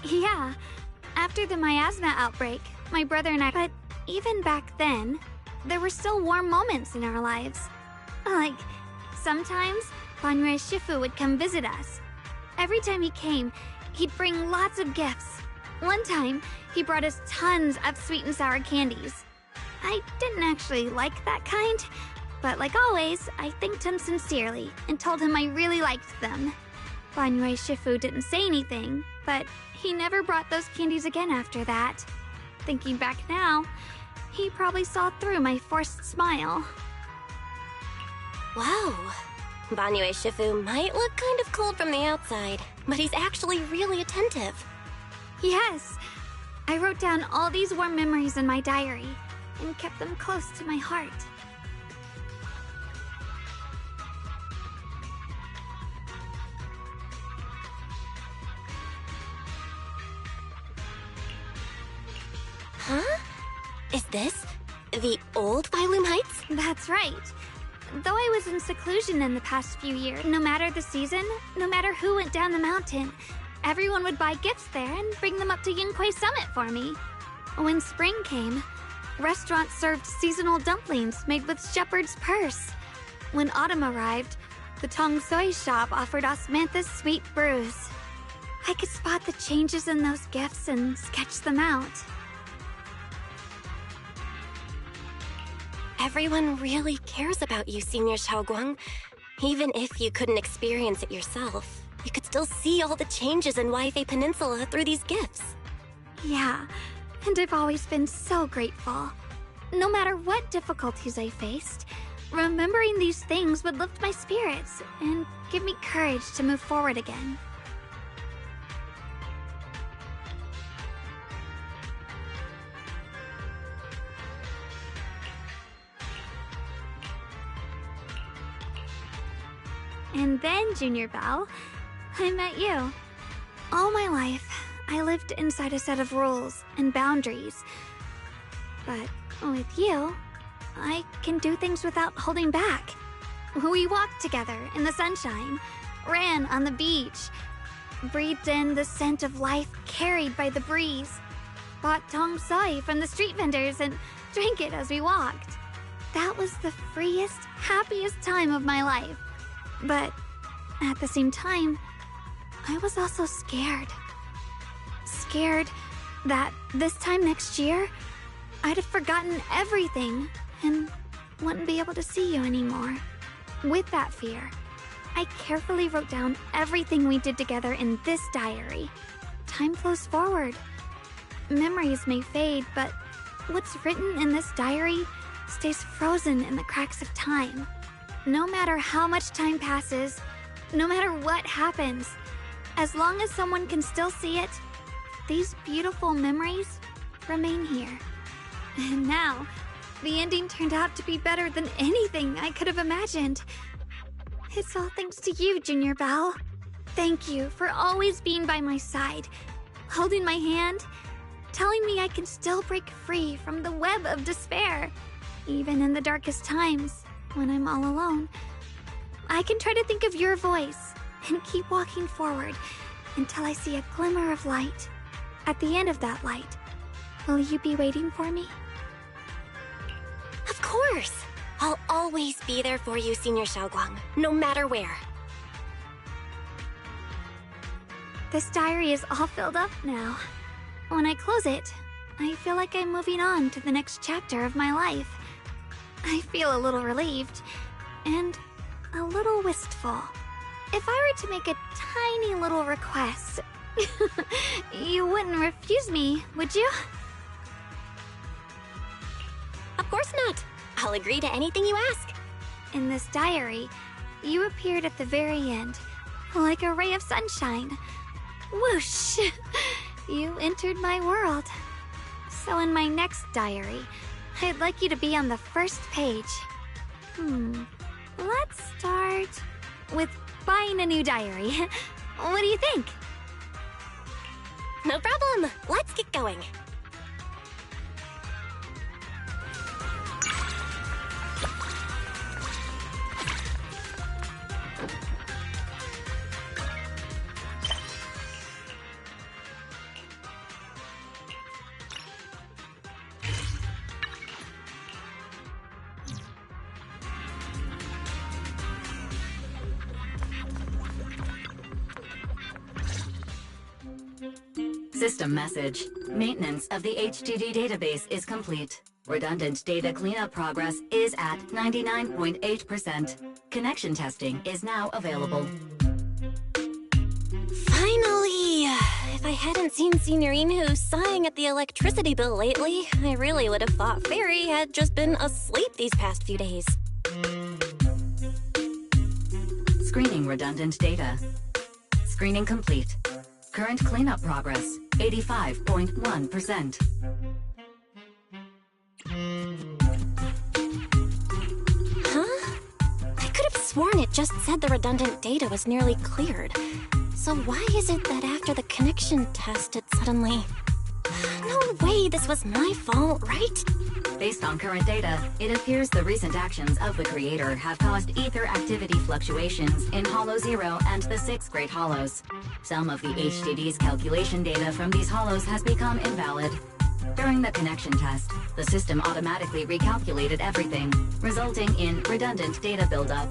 Yeah, after the miasma outbreak, my brother and I... But even back then, there were still warm moments in our lives. Like, sometimes, Banrei Shifu would come visit us. Every time he came, he'd bring lots of gifts. One time, he brought us tons of sweet and sour candies. I didn't actually like that kind, but like always, I thanked him sincerely and told him I really liked them. Banrei Shifu didn't say anything, but he never brought those candies again after that. Thinking back now, he probably saw through my forced smile. Wow. Banrei Shifu might look kind of cold from the outside, but he's actually really attentive. Yes, I wrote down all these warm memories in my diary and kept them close to my heart. Huh? Is this the old Phylum Heights? That's right. Though I was in seclusion in the past few years, no matter the season, no matter who went down the mountain, everyone would buy gifts there and bring them up to Yunquei Summit for me. When spring came, restaurants served seasonal dumplings made with shepherd's purse. When autumn arrived, the Tong Soi shop offered osmanthus sweet brews. I could spot the changes in those gifts and sketch them out. Everyone really cares about you, Senior Xiaoguang. Even if you couldn't experience it yourself, you could still see all the changes in Waifei Peninsula through these gifts. Yeah, and I've always been so grateful. No matter what difficulties I faced, remembering these things would lift my spirits and give me courage to move forward again. And then, Junior Belle, I met you. All my life, I lived inside a set of rules and boundaries. But with you, I can do things without holding back. We walked together in the sunshine, ran on the beach, breathed in the scent of life carried by the breeze, bought tong soi from the street vendors and drank it as we walked. That was the freest, happiest time of my life. But at the same time, I was also scared. Scared that this time next year, I'd have forgotten everything and wouldn't be able to see you anymore. With that fear, I carefully wrote down everything we did together in this diary. Time flows forward. Memories may fade, but what's written in this diary stays frozen in the cracks of time. No matter how much time passes, no matter what happens, as long as someone can still see it, these beautiful memories remain here. And now, the ending turned out to be better than anything I could have imagined. It's all thanks to you, Junior Belle. Thank you for always being by my side, holding my hand, telling me I can still break free from the web of despair, even in the darkest times. When I'm all alone, I can try to think of your voice and keep walking forward until I see a glimmer of light. At the end of that light, will you be waiting for me? Of course! I'll always be there for you, Senior Xiaoguang, no matter where. This diary is all filled up now. When I close it, I feel like I'm moving on to the next chapter of my life. I feel a little relieved, and a little wistful. If I were to make a tiny little request, you wouldn't refuse me, would you? Of course not. I'll agree to anything you ask. In this diary, you appeared at the very end, like a ray of sunshine. Whoosh! You entered my world. So in my next diary, I'd like you to be on the first page. Let's start with buying a new diary. What do you think? No problem. Let's get going. System message. Maintenance of the HDD database is complete. Redundant data cleanup progress is at 99.8%. Connection testing is now available. Finally! If I hadn't seen Senior Inhu sighing at the electricity bill lately, I really would have thought Fairy had just been asleep these past few days. Screening redundant data. Screening complete. Current cleanup progress, 85.1%. Huh? I could have sworn it just said the redundant data was nearly cleared. So why is it that after the connection test, it suddenly... No way this was my fault, right? Based on current data, it appears the recent actions of the creator have caused ether activity fluctuations in Hollow 0 and the 6 Great Hollows. Some of the HDD's calculation data from these hollows has become invalid. During the connection test, the system automatically recalculated everything, resulting in redundant data buildup.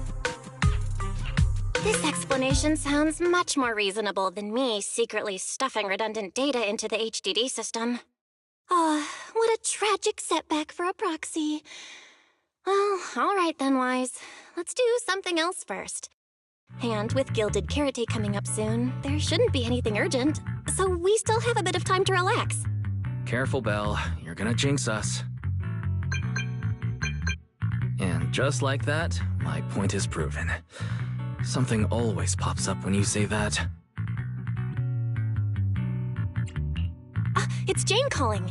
This explanation sounds much more reasonable than me secretly stuffing redundant data into the HDD system. Ah, what a tragic setback for a proxy. Well, all right then, Wise. Let's do something else first. And with Gilded Carrot Day coming up soon, there shouldn't be anything urgent, so we still have a bit of time to relax. Careful, Belle. You're gonna jinx us. And just like that, my point is proven. Something always pops up when you say that. It's Jane calling.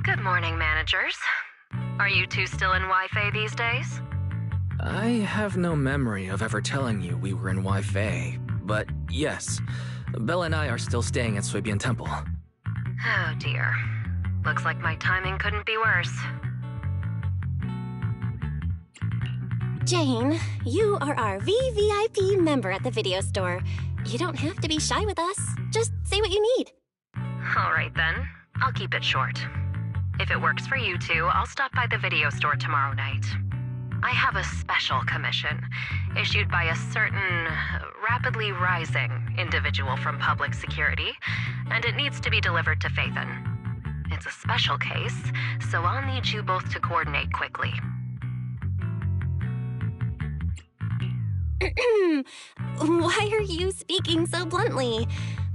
Good morning, managers. Are you two still in Wi-Fi these days? I have no memory of ever telling you we were in Wi-Fi, but yes, Belle and I are still staying at Suibian Temple. Oh dear. Looks like my timing couldn't be worse. Jane, you are our VVIP member at the video store. You don't have to be shy with us. Just say what you need. All right then. I'll keep it short. If it works for you two, I'll stop by the video store tomorrow night. I have a special commission issued by a certain rapidly rising individual from public security, and it needs to be delivered to Phaethon. It's a special case, so I'll need you both to coordinate quickly. Why are you speaking so bluntly?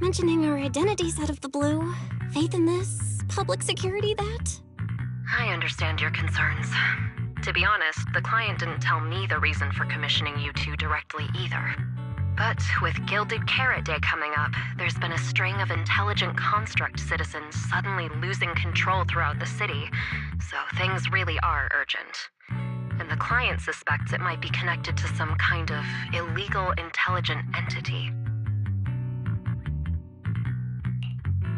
Mentioning our identities out of the blue? Faith in this? Public security that? I understand your concerns. To be honest, the client didn't tell me the reason for commissioning you two directly either. But with Gilded Carrot Day coming up, there's been a string of intelligent construct citizens suddenly losing control throughout the city, so things really are urgent. And the client suspects it might be connected to some kind of illegal intelligent entity.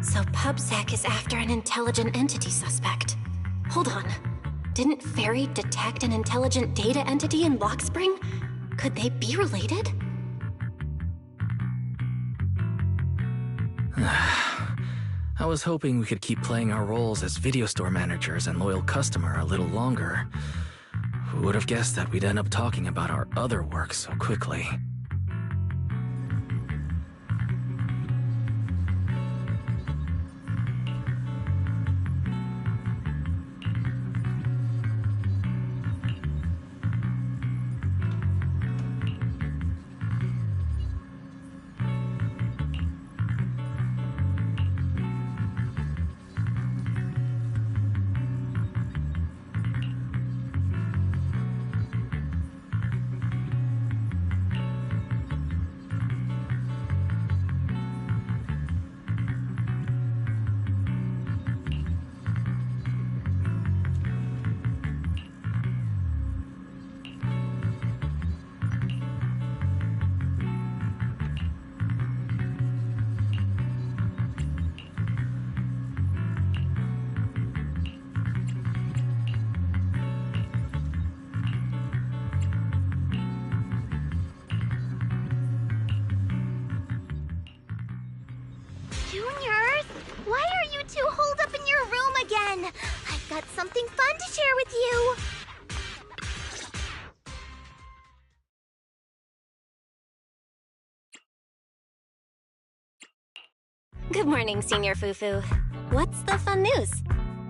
So PubSec is after an intelligent entity suspect. Hold on. Didn't Fairy detect an intelligent data entity in Lock Spring? Could they be related? I was hoping we could keep playing our roles as video store managers and loyal customer a little longer. Who would have guessed that we'd end up talking about our other work so quickly? Juniors, why are you two holed up in your room again? I've got something fun to share with you. Good morning, Senior Fufu. What's the fun news?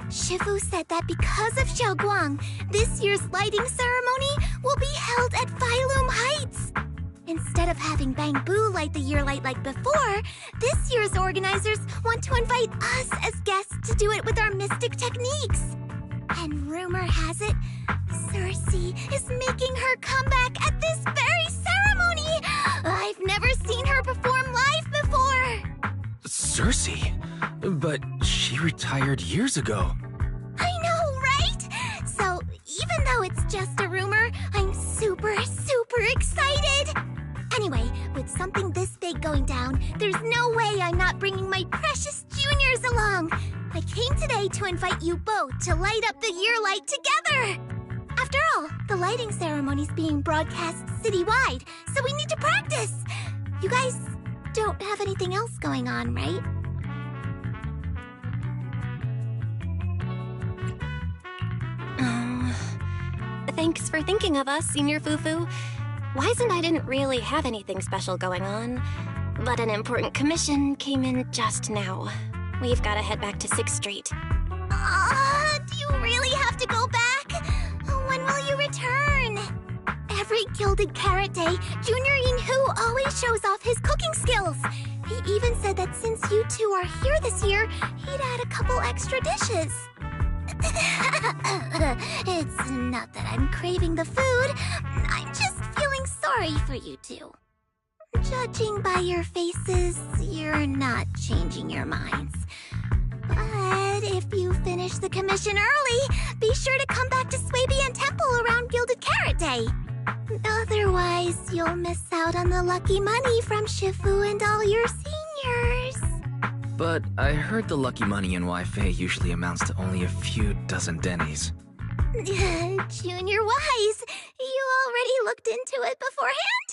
Shifu said that because of Xiaoguang, this year's lighting ceremony will be held at Phylum Heights. Instead of having Bang-Boo light the year light like before, this year's organizers want to invite us as guests to do it with our mystic techniques. And rumor has it, Cersei is making her comeback at this very ceremony! I've never seen her perform live before! Cersei? But she retired years ago. I know, right? So, even though it's just a rumor, I'm super excited! Anyway, with something this big going down, there's no way I'm not bringing my precious juniors along! I came today to invite you both to light up the year light together! After all, the lighting ceremony's being broadcast citywide, so we need to practice! You guys don't have anything else going on, right? Thanks for thinking of us, Senior Fufu. Wise and I didn't really have anything special going on, but an important commission came in just now. We've got to head back to 6th Street. Do you really have to go back? When will you return? Every Gilded Carrot Day, Junior Yinhu always shows off his cooking skills. He even said that since you two are here this year, he'd add a couple extra dishes. It's not that I'm craving the food. I'm just feeling sorry for you two. Judging by your faces, you're not changing your minds. But if you finish the commission early, be sure to come back to Swabian Temple around Gilded Carrot Day. Otherwise, you'll miss out on the lucky money from Shifu and all your seniors. But I heard the lucky money in Wi-Fi usually amounts to only a few dozen dennies. Junior Wise, you already looked into it beforehand?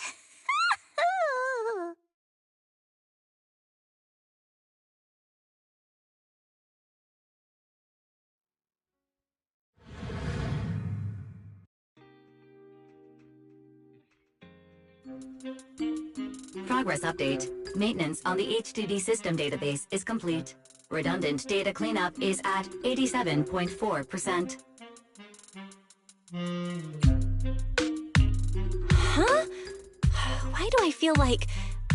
Progress update. Maintenance on the HDD system database is complete. Redundant data cleanup is at 87.4%. Huh? Why do I feel like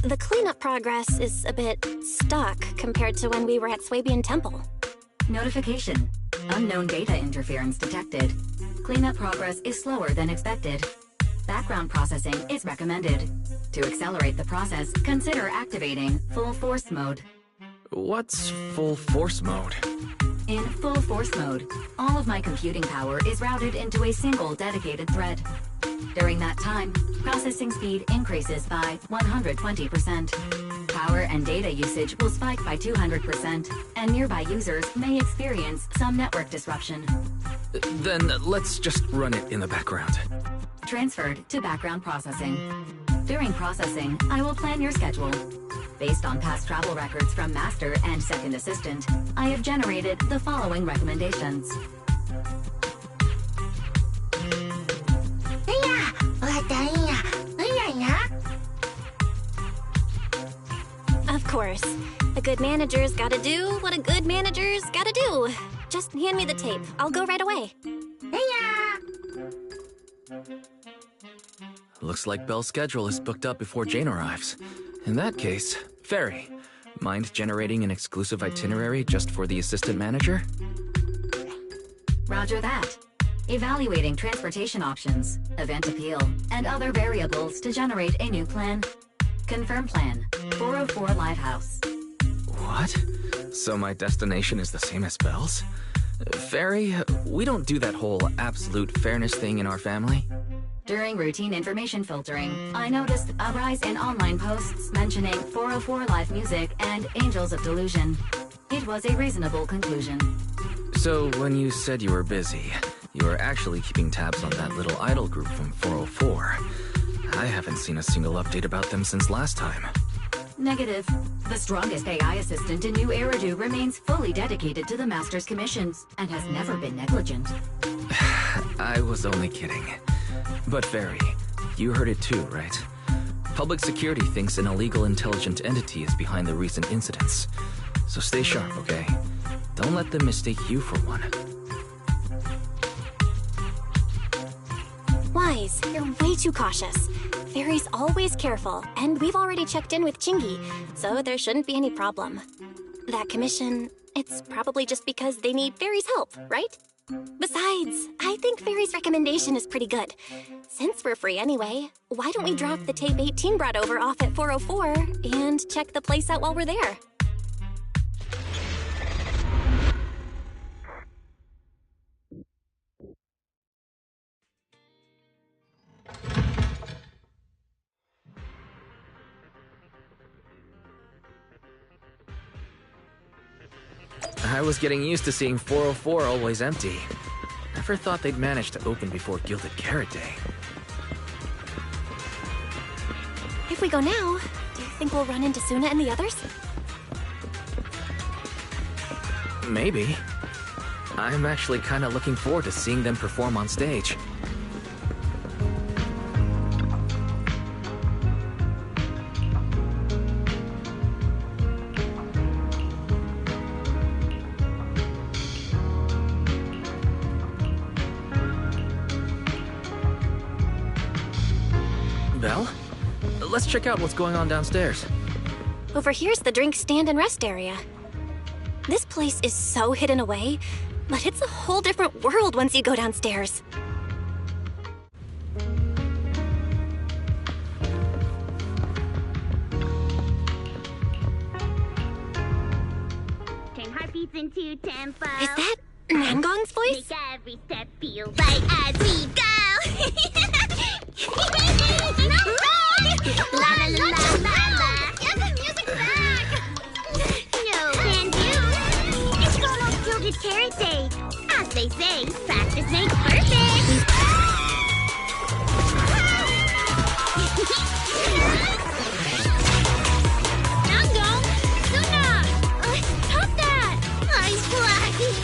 the cleanup progress is a bit stuck compared to when we were at Swabian Temple? Notification. Unknown data interference detected. Cleanup progress is slower than expected. Background processing is recommended. To accelerate the process, consider activating full force mode. What's full force mode? In full force mode, all of my computing power is routed into a single dedicated thread. During that time, processing speed increases by 120%. Power and data usage will spike by 200%, and nearby users may experience some network disruption. Then let's just run it in the background. Transferred to background processing. During processing, I will plan your schedule. Based on past travel records from Master and Second Assistant, I have generated the following recommendations. Of course. A good manager's gotta do what a good manager's gotta do. Just hand me the tape. I'll go right away. Looks like Belle's schedule is booked up before Jane arrives. In that case, Fairy, mind generating an exclusive itinerary just for the assistant manager? Roger that. Evaluating transportation options, event appeal, and other variables to generate a new plan. Confirm plan. 404 Lighthouse. What? So my destination is the same as Belle's? Fairy, we don't do that whole absolute fairness thing in our family. During routine information filtering, I noticed a rise in online posts mentioning 404 live music and Angels of Delusion. It was a reasonable conclusion. So when you said you were busy, you were actually keeping tabs on that little idol group from 404. I haven't seen a single update about them since last time. Negative. The strongest AI assistant in New Eridu remains fully dedicated to the Master's commissions and has never been negligent. I was only kidding. But Fairy, you heard it too, right? Public security thinks an illegal intelligent entity is behind the recent incidents. So stay sharp, okay? Don't let them mistake you for one. Wise, you're way too cautious. Fairy's always careful, and we've already checked in with Chingy, so there shouldn't be any problem. That commission, it's probably just because they need Fairy's help, right? Besides, I think Fairy's recommendation is pretty good. Since we're free anyway, why don't we drop the tape 18 brought over off at 404 and check the place out while we're there? I was getting used to seeing 404 always empty. Never thought they'd manage to open before Gilded Carrot Day. If we go now, do you think we'll run into Suna and the others? Maybe. I'm actually kind of looking forward to seeing them perform on stage. Belle? Let's check out what's going on downstairs. Over here's the drink stand and rest area. This place is so hidden away, but it's a whole different world once you go downstairs. 'Turn heartbeats into tempo. Is that Nangong's voice? Make every step feel right as we go. La la la la la. Get the music back. No can do. It's almost Gilded Carrot Day. As they say, practice makes perfect. Nangong, Suna, stop that! I'm blacking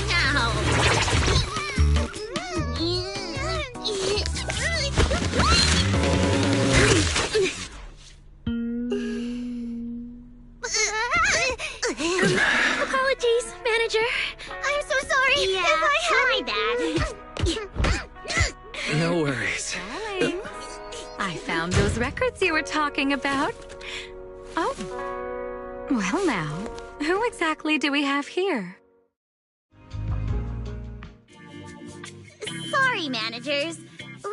Apologies, manager. I'm so sorry. Yeah, if I had my bad. No worries. Darling, I found those records you were talking about. Oh, well now, who exactly do we have here? Sorry, managers.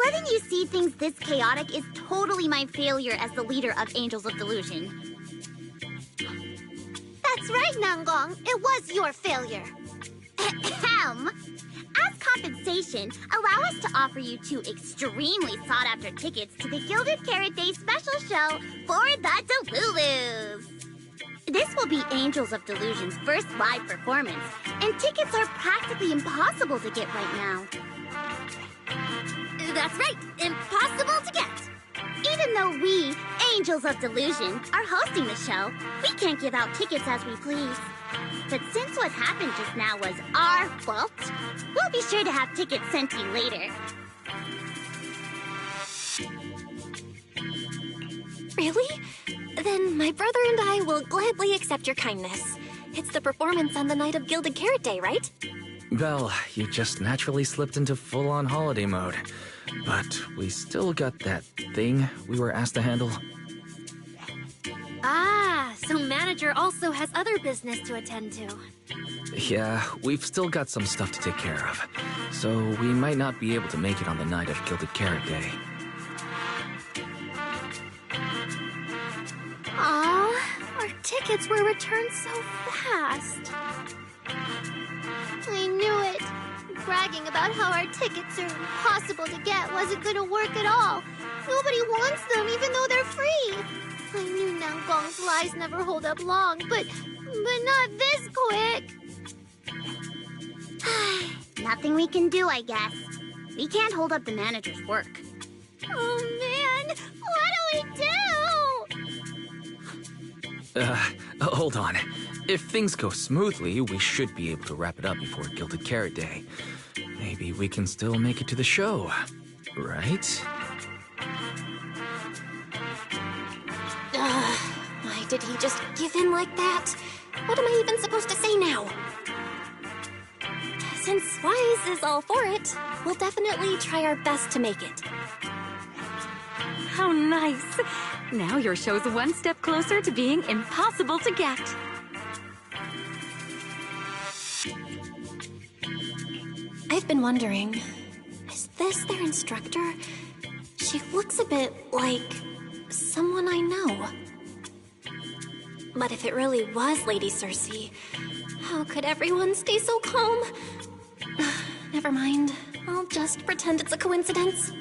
Letting you see things this chaotic is totally my failure as the leader of Angels of Delusion. That's right, Nangong. It was your failure. Ahem. As compensation, allow us to offer you 2 extremely sought-after tickets to the Gilded Carrot Day special show for the Delulus. This will be Angels of Delusion's first live performance, and tickets are practically impossible to get right now. That's right, impossible to get. Even though we, Angels of Delusion, are hosting the show, we can't give out tickets as we please. But since what happened just now was our fault, we'll be sure to have tickets sent to you later. Really? Then my brother and I will gladly accept your kindness. It's the performance on the night of Gilded Carrot Day, right? Belle, you just naturally slipped into full-on holiday mode. But we still got that thing we were asked to handle. Ah, so manager also has other business to attend to. Yeah, we've still got some stuff to take care of. So we might not be able to make it on the night of Gilded Carrot Day. Aw, our tickets were returned so fast. I knew it. Bragging about how our tickets are impossible to get wasn't gonna work at all. Nobody wants them, even though they're free. I knew Nangong's lies never hold up long, but not this quick. Nothing we can do, I guess. We can't hold up the manager's work. Oh man, what do we do? Hold on. If things go smoothly, we should be able to wrap it up before Gilded Carrot Day. Maybe we can still make it to the show, right? Why did he just give in like that? What am I even supposed to say now? Since Wise is all for it, we'll definitely try our best to make it. How nice. Now your show's one step closer to being impossible to get. I've been wondering, is this their instructor? She looks a bit like someone I know. But if it really was Lady Cersei, how could everyone stay so calm? Never mind. I'll just pretend it's a coincidence.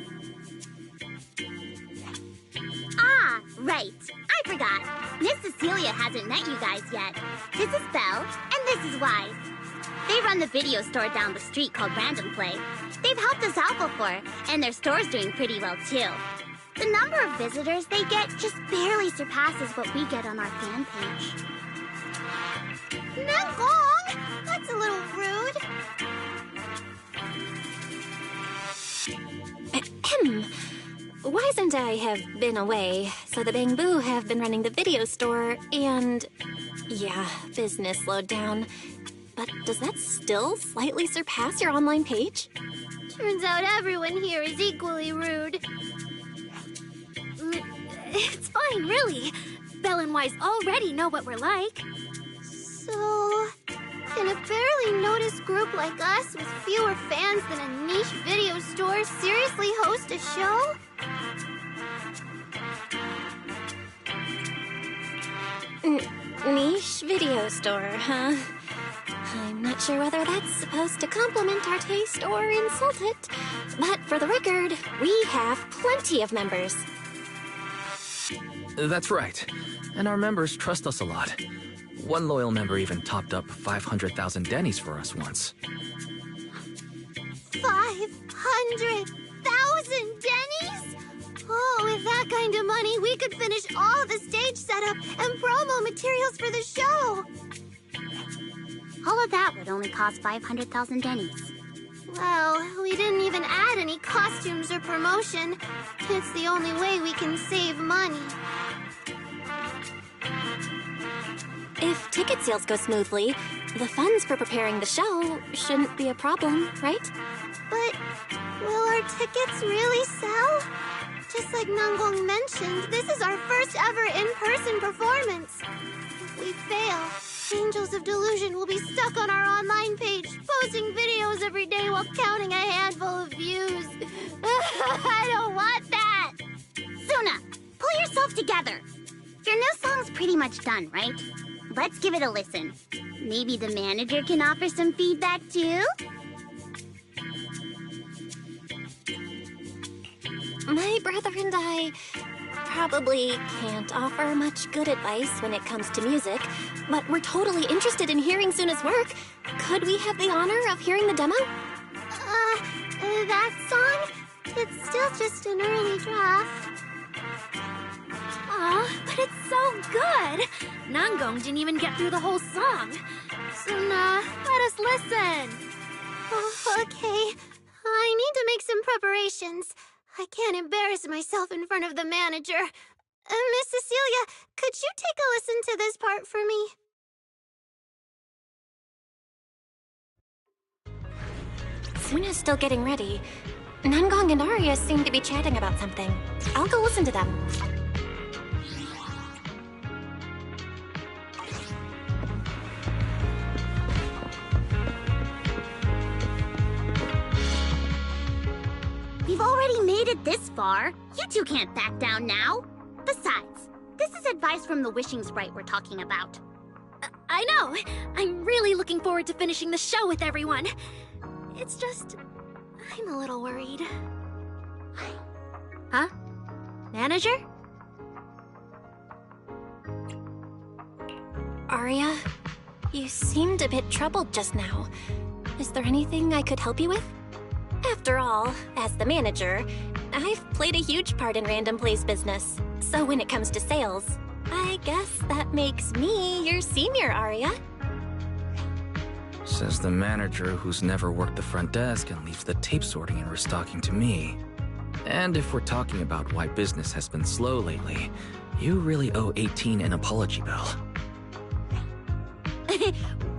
Ah, right. I forgot. Miss Cecilia hasn't met you guys yet. This is Belle, and this is Wise. They run the video store down the street called Random Play. They've helped us out before, and their store's doing pretty well too. The number of visitors they get just barely surpasses what we get on our fan page. Nangong! That's a little rude. Ahem. Wise and I have been away, so the Bangbu have been running the video store, and yeah, business slowed down. But does that still slightly surpass your online page? Turns out everyone here is equally rude. It's fine, really. Belle and Wise already know what we're like. So, can a barely noticed group like us with fewer fans than a niche video store seriously host a show? Niche video store, huh? I'm not sure whether that's supposed to compliment our taste or insult it, but for the record, we have plenty of members. That's right. And our members trust us a lot. One loyal member even topped up 500,000 dennies for us once. 500,000 dennies? Oh, with that kind of money, we could finish all the stage setup and promo materials for the show. All of that would only cost 500,000 dennies. Well, we didn't even add any costumes or promotion. It's the only way we can save money. If ticket sales go smoothly, the funds for preparing the show shouldn't be a problem, right? But will our tickets really sell? Just like Nangong mentioned, this is our first ever in-person performance. If we fail, Angels of Delusion will be stuck on our online page, posting videos every day while counting a handful of views. I don't want that! Suna, pull yourself together. Your new song's pretty much done, right? Let's give it a listen. Maybe the manager can offer some feedback too? My brother and I probably can't offer much good advice when it comes to music, but we're totally interested in hearing Suna's work. Could we have the honor of hearing the demo? That song? It's still just an early draft. Aw, but it's so good! Nangong didn't even get through the whole song. Suna, let us listen. Oh, okay. I need to make some preparations. I can't embarrass myself in front of the manager. Miss Cecilia, could you take a listen to this part for me? Suna's still getting ready. Nangong and Arya seem to be chatting about something. I'll go listen to them. We've already made it this far. You two can't back down now. Besides, this is advice from the wishing sprite we're talking about. I know! I'm really looking forward to finishing the show with everyone. It's just... I'm a little worried. Huh? Manager? Arya, you seemed a bit troubled just now. Is there anything I could help you with? After all, as the manager, I've played a huge part in Random Play's business. So when it comes to sales, I guess that makes me your senior, Arya. Says the manager who's never worked the front desk and leaves the tape sorting and restocking to me. And if we're talking about why business has been slow lately, you really owe 18 an apology, Belle.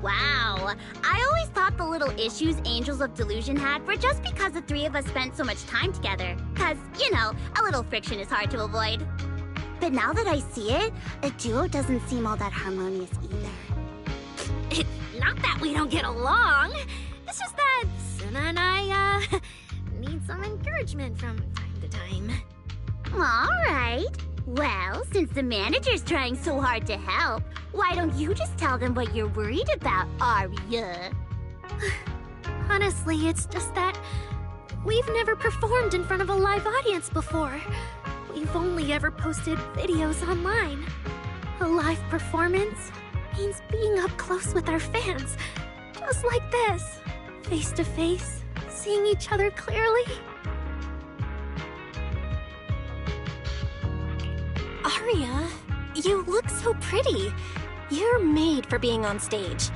Wow. I always thought the little issues Angels of Delusion had were just because the three of us spent so much time together. Cause, you know, a little friction is hard to avoid. But now that I see it, a duo doesn't seem all that harmonious either. It's not that we don't get along. It's just that Suna and I, need some encouragement from time to time. Alright. Well, since the manager's trying so hard to help, why don't you just tell them what you're worried about, Arya? Honestly, it's just that we've never performed in front of a live audience before. We've only ever posted videos online. A live performance means being up close with our fans, just like this, face to face, seeing each other clearly. Arya, you look so pretty. You're made for being on stage.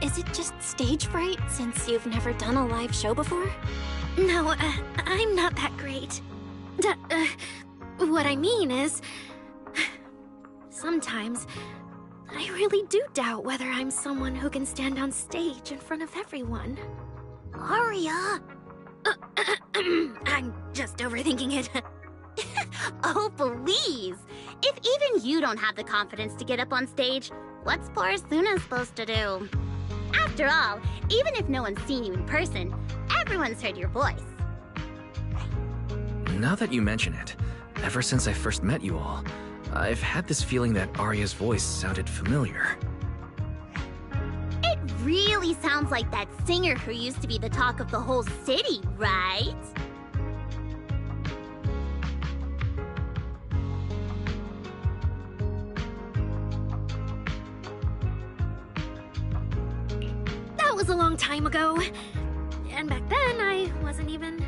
Is it just stage fright since you've never done a live show before? No, I'm not that great. What I mean is, sometimes I really do doubt whether I'm someone who can stand on stage in front of everyone. Arya! I'm just overthinking it. Oh, please! If even you don't have the confidence to get up on stage, what's poor Suna supposed to do? After all, even if no one's seen you in person, everyone's heard your voice. Now that you mention it, ever since I first met you all, I've had this feeling that Arya's voice sounded familiar. It really sounds like that singer who used to be the talk of the whole city, right? That was a long time ago. And back then, I wasn't even...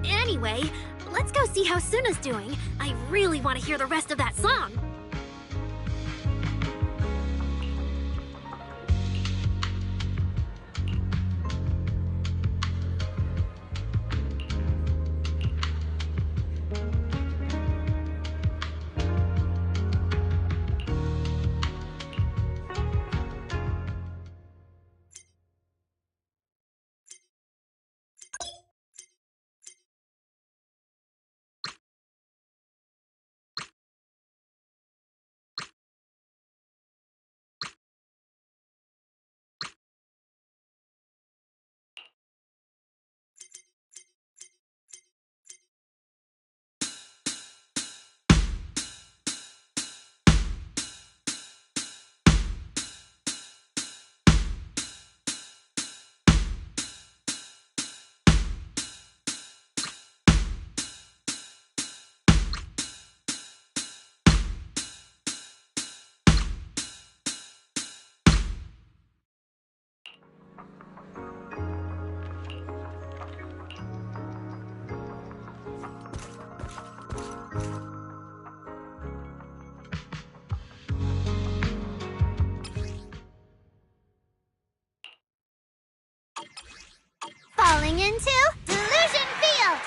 Anyway, let's go see how Suna's doing. I really want to hear the rest of that song. Falling into Delusion Field!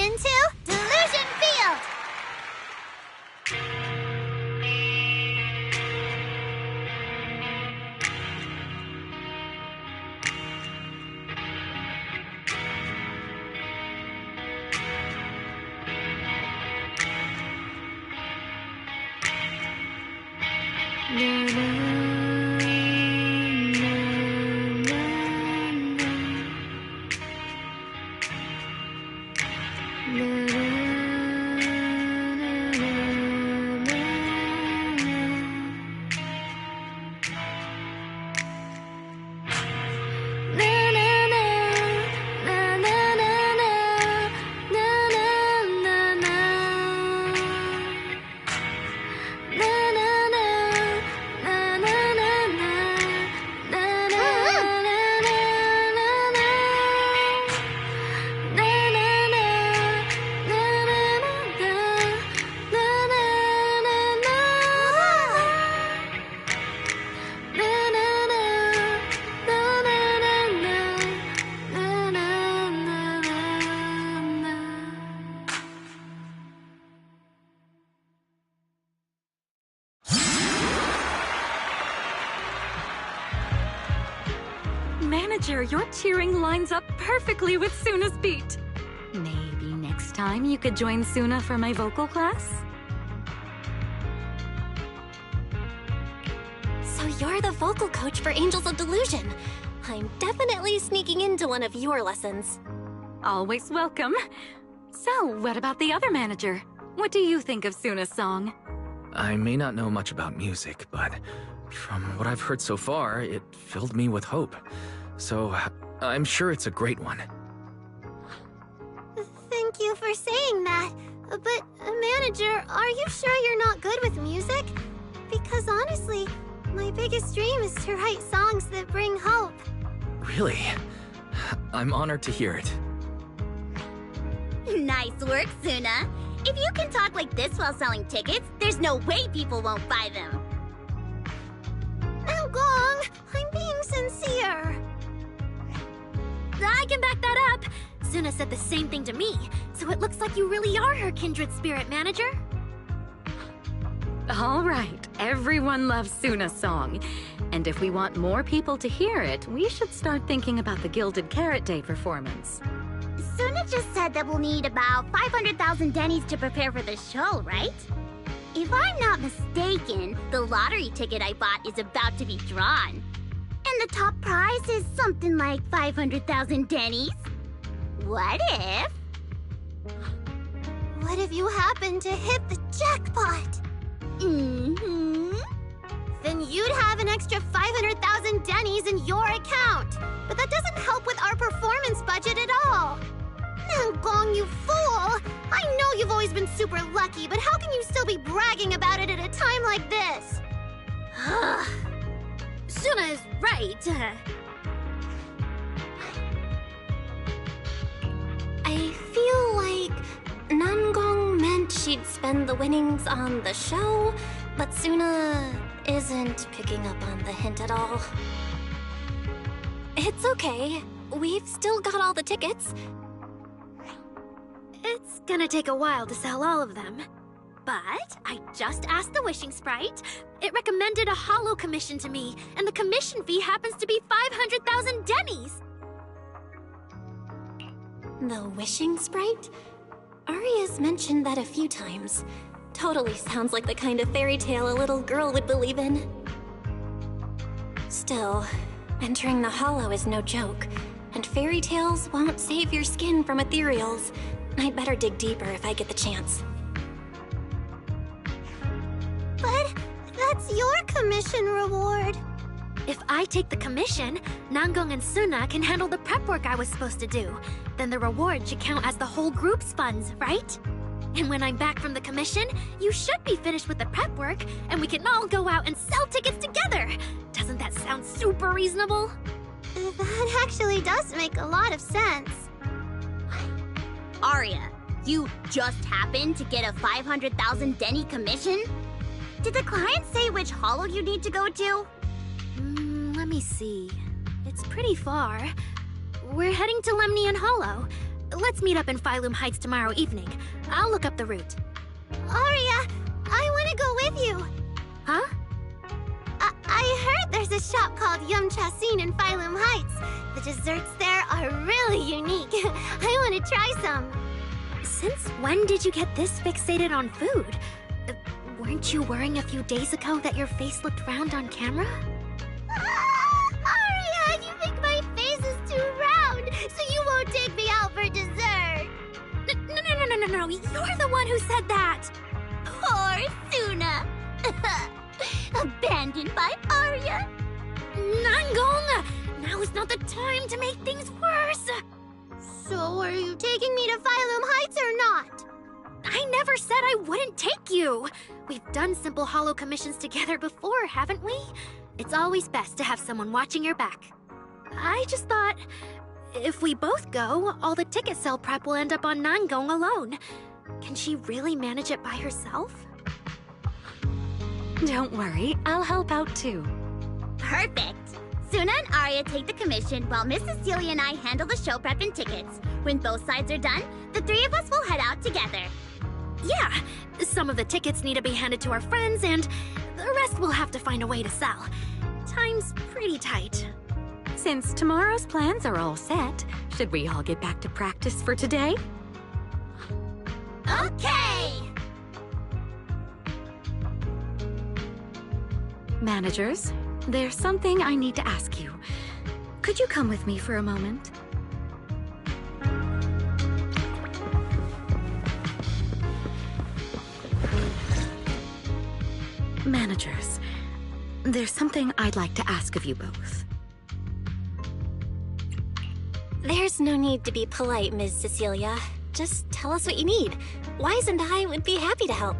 into Delusion Field! Manager, your cheering lines up perfectly with Suna's beat. Maybe next time you could join Suna for my vocal class? So you're the vocal coach for Angels of Delusion. I'm definitely sneaking into one of your lessons. Always welcome. So, what about the other manager? What do you think of Suna's song? I may not know much about music, but from what I've heard so far, it filled me with hope. So, I'm sure it's a great one. Thank you for saying that. But, manager, are you sure you're not good with music? Because honestly, my biggest dream is to write songs that bring hope. Really? I'm honored to hear it. Nice work, Suna. If you can talk like this while selling tickets, there's no way people won't buy them. Gong, I'm being sincere. I can back that up. Suna said the same thing to me, so it looks like you really are her kindred spirit, manager. All right, everyone loves Suna's song. And if we want more people to hear it, we should start thinking about the Gilded Carrot Day performance. Suna just said that we'll need about 500,000 Dennies to prepare for the show, right? If I'm not mistaken, the lottery ticket I bought is about to be drawn. And the top prize is something like 500,000 Dennies. What if... What if you happen to hit the jackpot? Mm-hmm. Then you'd have an extra 500,000 Dennies in your account. But that doesn't help with our performance budget at all. Gong, you fool! I know you've always been super lucky, but how can you still be bragging about it at a time like this? Suna is right. I feel like Nangong meant she'd spend the winnings on the show, but Suna isn't picking up on the hint at all. It's okay. We've still got all the tickets. It's gonna take a while to sell all of them. But I just asked the Wishing Sprite. It recommended a holo commission to me, and the commission fee happens to be 500,000 Dennies. The Wishing Sprite? Aria's mentioned that a few times. Totally sounds like the kind of fairy tale a little girl would believe in. Still, entering the holo is no joke, and fairy tales won't save your skin from ethereals. I'd better dig deeper if I get the chance. But that's your commission reward. If I take the commission, Nangong and Suna can handle the prep work I was supposed to do. Then the reward should count as the whole group's funds, right? And when I'm back from the commission, you should be finished with the prep work, and we can all go out and sell tickets together. Doesn't that sound super reasonable? That actually does make a lot of sense. Aria, you just happened to get a 500,000 Denny commission? Did the client say which holo you need to go to? Let me see. It's pretty far. We're heading to Lemnian Hollow. let's meet up in Phylum Heights tomorrow evening. I'll look up the route. Aria, I want to go with you. Huh? I heard there's a shop called Yum Chasin in Phylum Heights. The desserts there are really unique. I want to try some. Since when did you get this fixated on food? Weren't you worrying a few days ago that your face looked round on camera? Aria, you think my face is too round, so you won't take me out for dessert. No, you're the one who said that! Poor Suna. Abandoned by Aria. Nangong! Now is not the time to make things worse! So are you taking me to Phylum Heights or not? I never said I wouldn't take you! We've done simple holo commissions together before, haven't we? It's always best to have someone watching your back. I just thought, if we both go, all the ticket sale prep will end up on Nangong alone. Can she really manage it by herself? Don't worry, I'll help out too. Perfect! Suna and Aria take the commission while Miss Cecilia and I handle the show prep and tickets. When both sides are done, the three of us will head out together. Yeah, some of the tickets need to be handed to our friends, and the rest we'll have to find a way to sell. Time's pretty tight. Since tomorrow's plans are all set, should we all get back to practice for today? Okay! Managers, there's something I need to ask you. Could you come with me for a moment? Managers, there's something I'd like to ask of you both. There's no need to be polite, Ms. Cecilia. Just tell us what you need. Wise and I would be happy to help.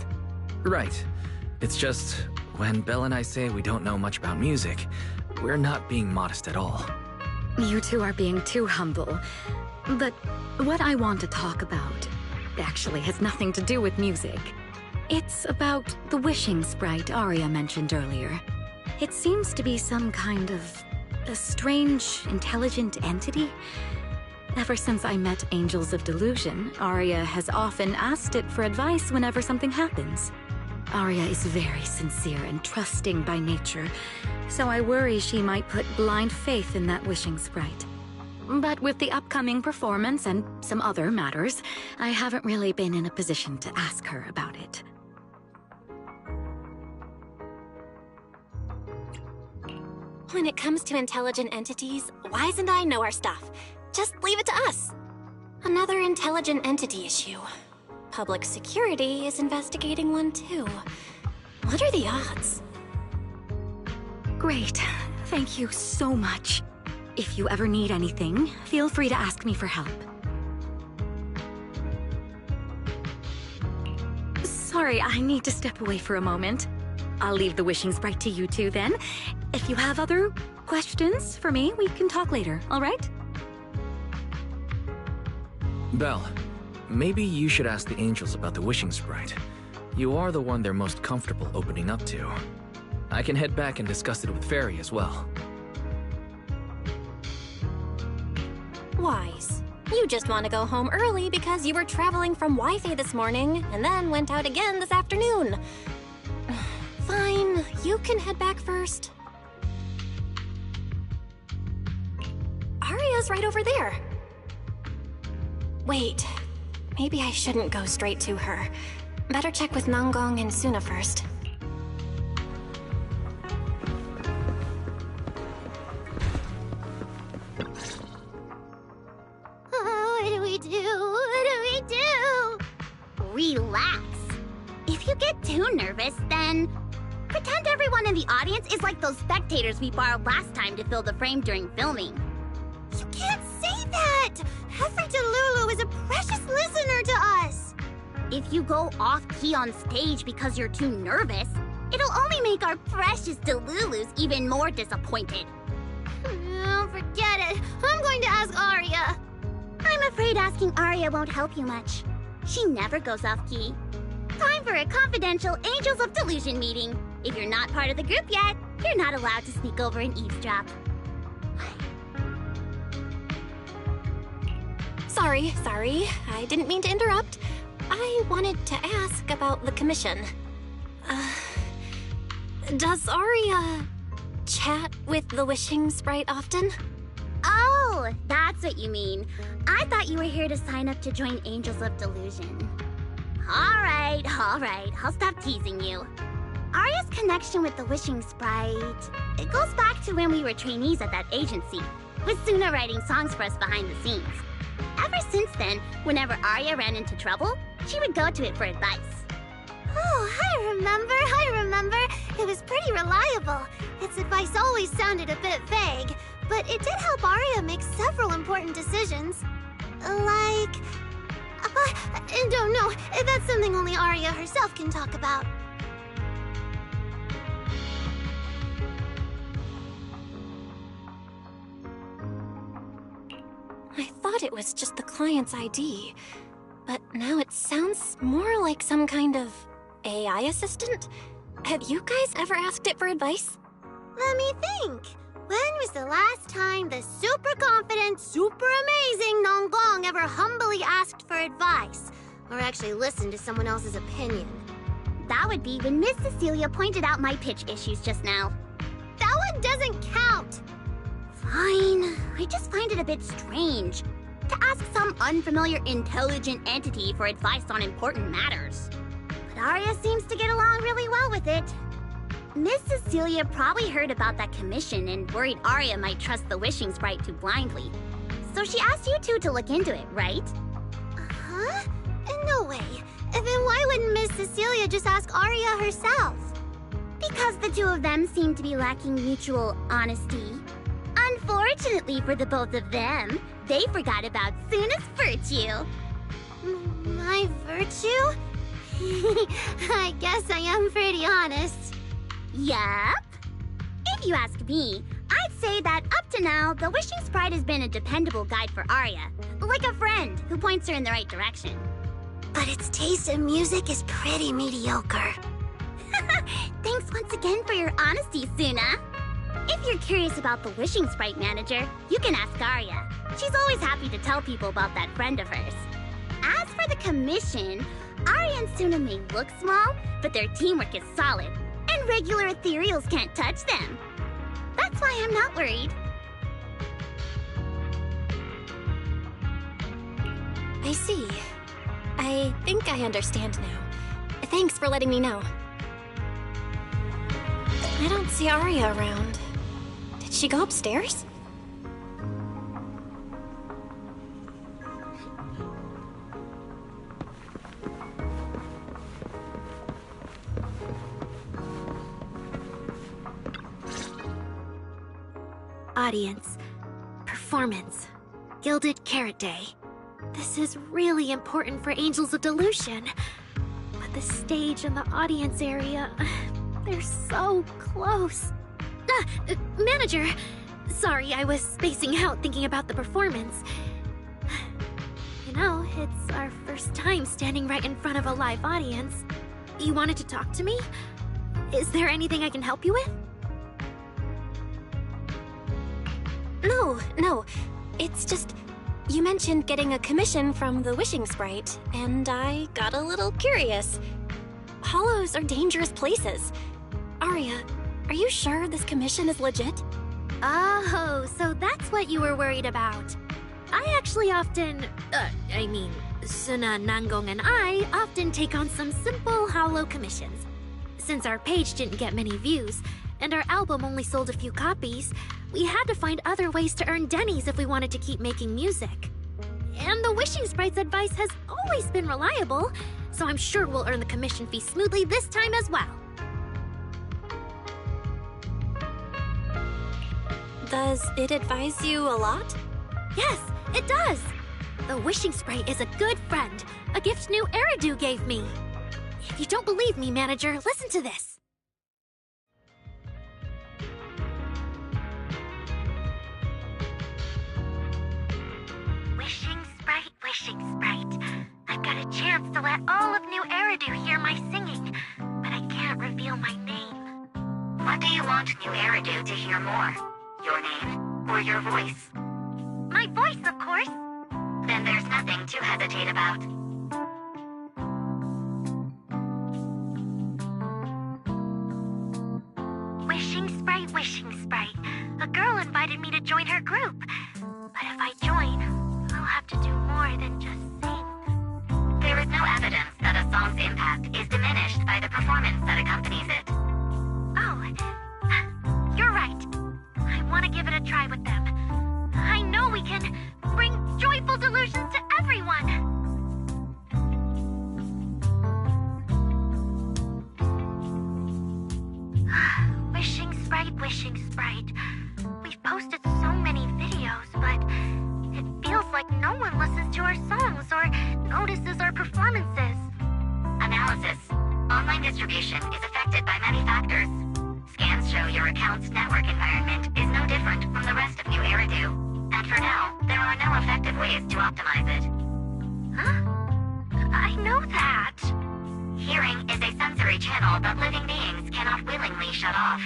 Right. It's just, when Belle and I say we don't know much about music, we're not being modest at all. You two are being too humble. But what I want to talk about actually has nothing to do with music. It's about the wishing sprite Aria mentioned earlier. It seems to be some kind of a strange, intelligent entity. Ever since I met Angels of Delusion, Aria has often asked it for advice whenever something happens. Aria is very sincere and trusting by nature, so I worry she might put blind faith in that wishing sprite. But with the upcoming performance and some other matters, I haven't really been in a position to ask her about it. When it comes to intelligent entities, Wise and I know our stuff. Just leave it to us. Another intelligent entity issue. Public security is investigating one too. What are the odds? Great. Thank you so much. If you ever need anything, feel free to ask me for help. Sorry, I need to step away for a moment. I'll leave the wishing sprite to you two then. If you have other questions for me, we can talk later, all right? Belle, maybe you should ask the angels about the wishing sprite. You are the one they're most comfortable opening up to. I can head back and discuss it with Fairy as well. Wise, you just want to go home early because you were traveling from Wi-Fi this morning and then went out again this afternoon. Fine, you can head back first. Aria's right over there. Wait, maybe I shouldn't go straight to her. Better check with Nangong and Suna first. What do we do? What do we do? Relax. If you get too nervous, then pretend everyone in the audience is like those spectators we borrowed last time to fill the frame during filming. You can't say that! Every Delulu is a precious listener to us! If you go off-key on stage because you're too nervous, it'll only make our precious Delulus even more disappointed. Oh, forget it. I'm going to ask Aria. I'm afraid asking Aria won't help you much. She never goes off-key. Time for a confidential Angels of Delusion meeting. If you're not part of the group yet, you're not allowed to sneak over and eavesdrop. sorry. I didn't mean to interrupt. I wanted to ask about the commission. Does Aria chat with the wishing sprite often? Oh, that's what you mean. I thought you were here to sign up to join Angels of Delusion. All right. I'll stop teasing you. Aria's connection with the wishing sprite, it goes back to when we were trainees at that agency, with Suna writing songs for us behind the scenes. Ever since then, whenever Aria ran into trouble, she would go to it for advice. Oh, I remember. It was pretty reliable. Its advice always sounded a bit vague, but it did help Aria make several important decisions. Like... I don't know. That's something only Aria herself can talk about. I thought it was just the client's ID, but now it sounds more like some kind of AI assistant? Have you guys ever asked it for advice? Let me think. When was the last time the super confident, super amazing Nonggong ever humbly asked for advice? Or actually listened to someone else's opinion? That would be when Miss Cecilia pointed out my pitch issues just now. That one doesn't count! Fine. I just find it a bit strange to ask some unfamiliar intelligent entity for advice on important matters. But Aria seems to get along really well with it. Miss Cecilia probably heard about that commission and worried Aria might trust the wishing sprite too blindly. So she asked you two to look into it, right? Huh? No way. Then why wouldn't Miss Cecilia just ask Aria herself? Because the two of them seem to be lacking mutual honesty. Unfortunately for the both of them, they forgot about Suna's virtue. My virtue? I guess I am pretty honest. Yup. If you ask me, I'd say that up to now, the wishing sprite has been a dependable guide for Aria, like a friend who points her in the right direction. But its taste in music is pretty mediocre. Thanks once again for your honesty, Suna. If you're curious about the wishing sprite manager, you can ask Aria. She's always happy to tell people about that friend of hers. As for the commission, Aria and Suna may look small, but their teamwork is solid, and regular ethereals can't touch them. That's why I'm not worried. I see. I think I understand now. Thanks for letting me know. I don't see Aria around. Did she go upstairs? Audience. Performance. Gilded Carrot Day. This is really important for Angels of Delusion. But the stage and the audience area, they're so close. Manager! Sorry, I was spacing out thinking about the performance. You know, it's our first time standing right in front of a live audience. You wanted to talk to me? Is there anything I can help you with? No. It's just... You mentioned getting a commission from the wishing sprite, and I got a little curious. Hollows are dangerous places. Aria, are you sure this commission is legit? Oh, so that's what you were worried about. I actually often... Suna, Nangong, and I often take on some simple hollow commissions. Since our page didn't get many views, and our album only sold a few copies, we had to find other ways to earn dennies if we wanted to keep making music. And the wishing sprite's advice has always been reliable, so I'm sure we'll earn the commission fee smoothly this time as well. Does it advise you a lot? Yes, it does! The wishing sprite is a good friend, a gift new Eridu gave me. If you don't believe me, manager, listen to this. Wishing sprite. I've got a chance to let all of New Eridu hear my singing, but I can't reveal my name. What do you want New Eridu to hear more? Your name or your voice? My voice, of course. then there's nothing to hesitate about. Wishing Sprite. A girl invited me to join her group. But if I join, I'll have to do more than just sing. There is no evidence that a song's impact is diminished by the performance that accompanies it. Oh, you're right. I want to give it a try with them. I know we can bring joyful delusions to everyone. Wishing Sprite. We've posted so many videos, but it feels like no one listens to our songs or notices our performances. Analysis. Online distribution is affected by many factors. Scans show your account's network environment is no different from the rest of New Eridu. And for now, there are no effective ways to optimize it. Huh? I know that. Hearing is a sensory channel that living beings cannot willingly shut off.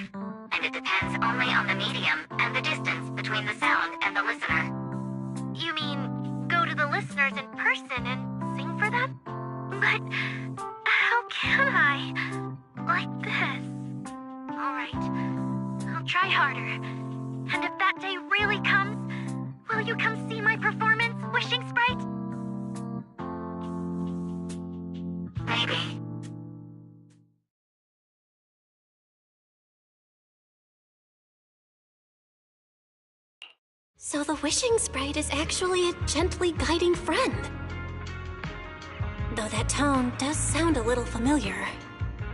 And it depends only on the medium and the distance between the sound and the listener. You mean go to the listeners in person and sing for them? But how can I? Like this. Alright, I'll try harder. And if that day really comes, will you come see my performance, Wishing Sprite? Maybe. So the Wishing Sprite is actually a gently guiding friend. Though that tone does sound a little familiar.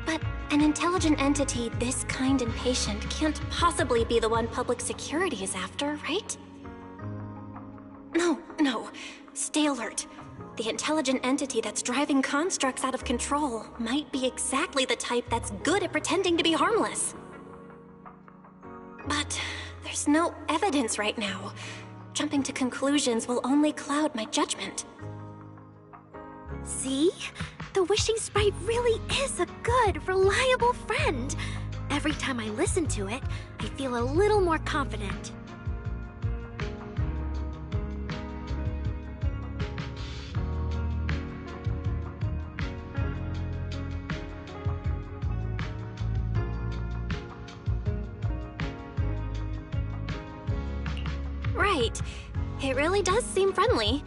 But an intelligent entity this kind and patient can't possibly be the one public security is after, right? No. Stay alert. The intelligent entity that's driving constructs out of control might be exactly the type that's good at pretending to be harmless. But there's no evidence right now. Jumping to conclusions will only cloud my judgment. See? The Wishing Sprite really is a good, reliable friend. Every time I listen to it, I feel a little more confident. Right. It really does seem friendly.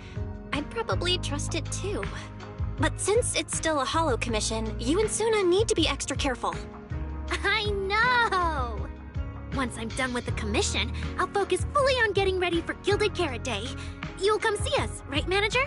I'd probably trust it too. But since it's still a holo commission, you and Suna need to be extra careful. I know! Once I'm done with the commission, I'll focus fully on getting ready for Gilded Carrot Day. You'll come see us, right, Manager?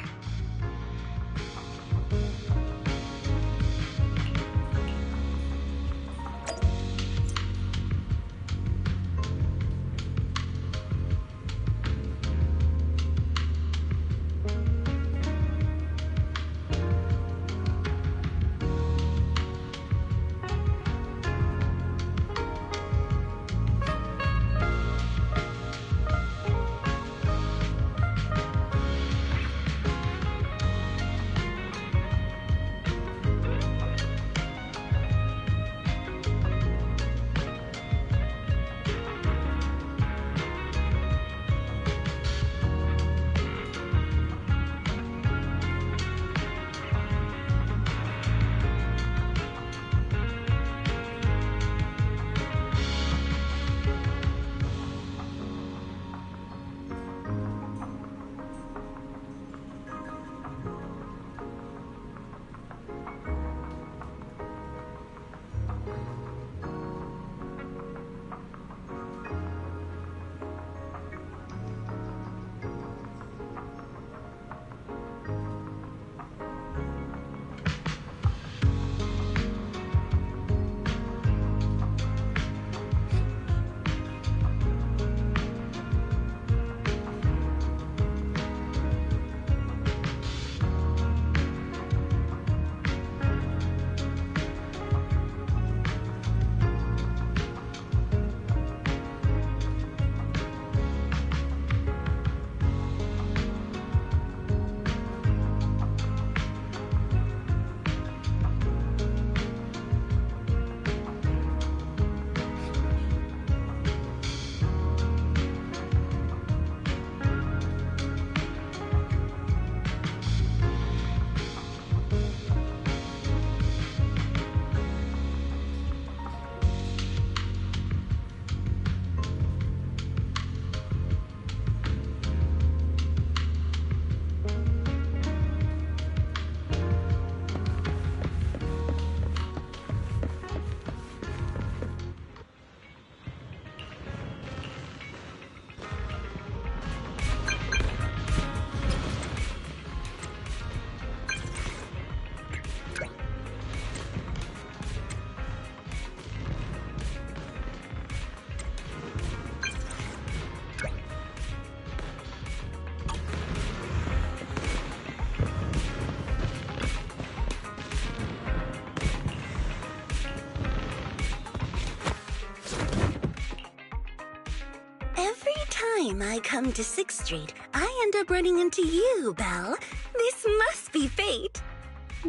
time I come to 6th Street, I end up running into you, Belle. This must be fate.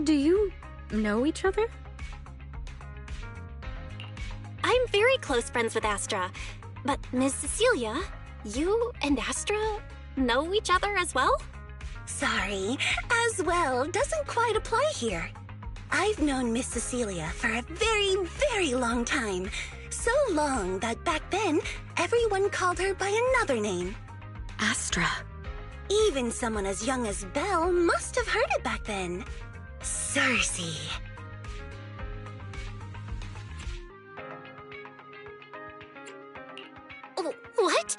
Do you know each other? I'm very close friends with Astra. But Ms. Cecilia, you and Astra know each other as well? Sorry, as well doesn't quite apply here. I've known Miss Cecilia for a very, very long time. So long that back then, everyone called her by another name. Astra. Even someone as young as Belle must have heard it back then. Cersei. Oh, what?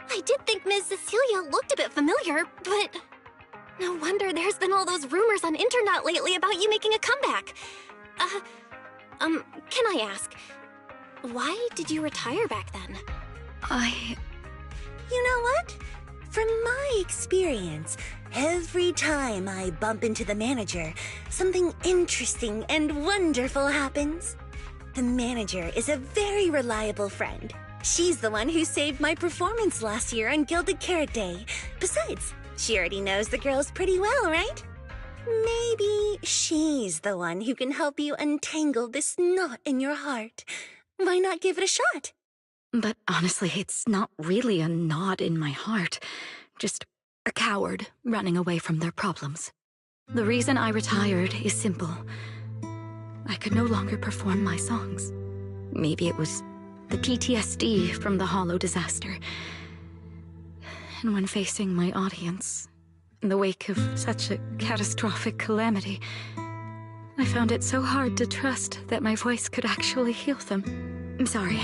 I did think Ms. Cecilia looked a bit familiar, but... No wonder there's been all those rumors on internet lately about you making a comeback. Can I ask, why did you retire back then? You know what? From my experience, every time I bump into the manager, something interesting and wonderful happens. The manager is a very reliable friend. She's the one who saved my performance last year on Gilded Carrot Day. Besides, she already knows the girls pretty well, right? Maybe she's the one who can help you untangle this knot in your heart. Why not give it a shot? But honestly, it's not really a knot in my heart. Just a coward running away from their problems. The reason I retired is simple. I could no longer perform my songs. Maybe it was the PTSD from the Hollow disaster. And when facing my audience, in the wake of such a catastrophic calamity, I found it so hard to trust that my voice could actually heal them. I'm sorry,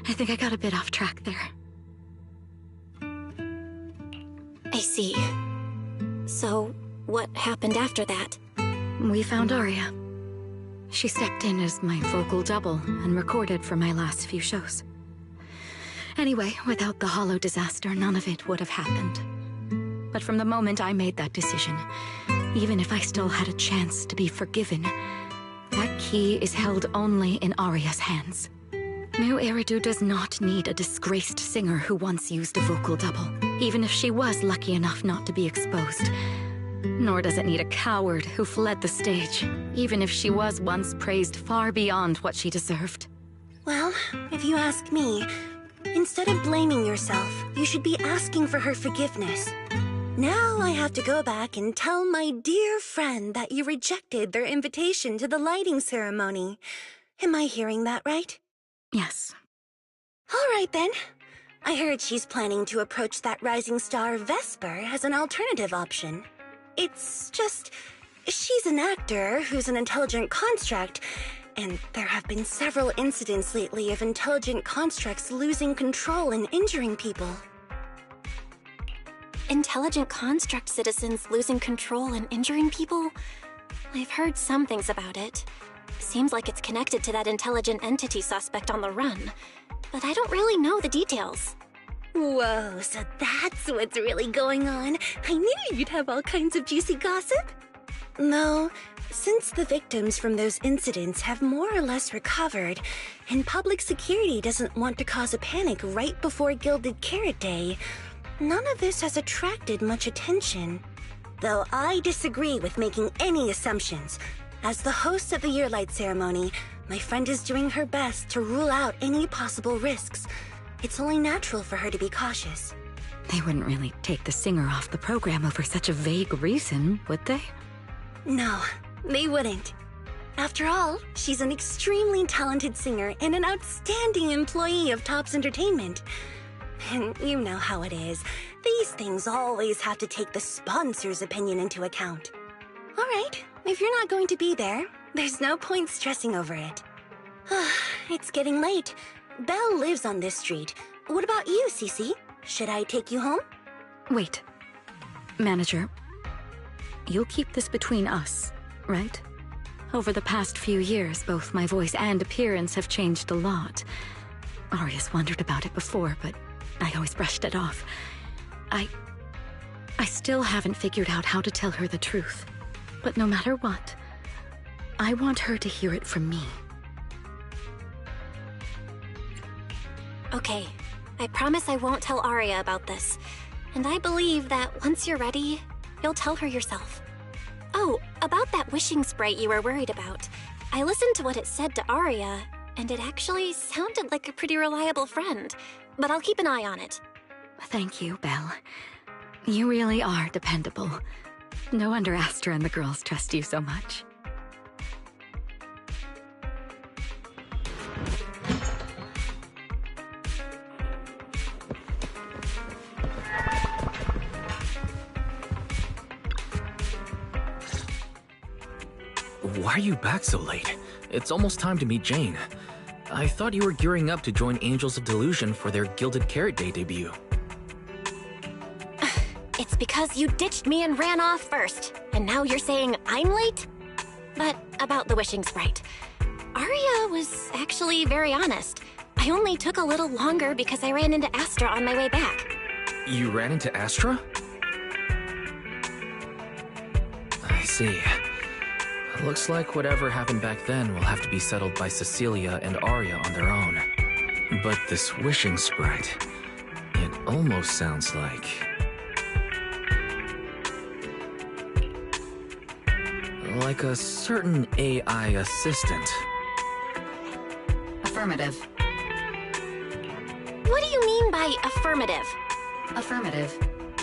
I think I got a bit off track there. I see. So, what happened after that? We found Aria. She stepped in as my vocal double and recorded for my last few shows. Anyway, without the Hollow disaster, none of it would have happened. But from the moment I made that decision, even if I still had a chance to be forgiven, that key is held only in Aria's hands. New Eridu does not need a disgraced singer who once used a vocal double, even if she was lucky enough not to be exposed. Nor does it need a coward who fled the stage, even if she was once praised far beyond what she deserved. Well, if you ask me, instead of blaming yourself, you should be asking for her forgiveness. Now I have to go back and tell my dear friend that you rejected their invitation to the lighting ceremony. Am I hearing that right? Yes. All right then. I heard she's planning to approach that rising star Vesper as an alternative option. It's just, she's an actor who's an intelligent construct, and there have been several incidents lately of intelligent constructs losing control and injuring people. Intelligent construct citizens losing control and injuring people? I've heard some things about it. Seems like it's connected to that intelligent entity suspect on the run, but I don't really know the details. Whoa, so that's what's really going on. I knew you'd have all kinds of juicy gossip. No, since the victims from those incidents have more or less recovered, and public security doesn't want to cause a panic right before Gilded Carrot Day, none of this has attracted much attention. Though I disagree with making any assumptions. As the host of the Yearlight ceremony, my friend is doing her best to rule out any possible risks. It's only natural for her to be cautious. They wouldn't really take the singer off the program over such a vague reason, would they? No, they wouldn't. After all, she's an extremely talented singer and an outstanding employee of Topps Entertainment. And you know how it is. These things always have to take the sponsor's opinion into account. All right, if you're not going to be there, there's no point stressing over it. It's getting late. Belle lives on this street. What about you, Cece? Should I take you home? Wait. Manager, you'll keep this between us, right? Over the past few years, both my voice and appearance have changed a lot. Aria's wondered about it before, but I always brushed it off. I still haven't figured out how to tell her the truth. But no matter what, I want her to hear it from me. Okay, I promise I won't tell Arya about this. And I believe that once you're ready, you'll tell her yourself. Oh, about that wishing sprite you were worried about. I listened to what it said to Arya, and it actually sounded like a pretty reliable friend. But I'll keep an eye on it. Thank you, Belle. You really are dependable. No wonder Astra and the girls trust you so much. Why are you back so late? It's almost time to meet Jane. I thought you were gearing up to join Angels of Delusion for their Gilded Carrot Day debut. It's because you ditched me and ran off first, and now you're saying I'm late? But about the wishing sprite. Arya was actually very honest. I only took a little longer because I ran into Astra on my way back. You ran into Astra? I see. Looks like whatever happened back then will have to be settled by Cecilia and Arya on their own. But this wishing sprite, it almost sounds like... like a certain AI assistant. Affirmative. What do you mean by affirmative? Affirmative.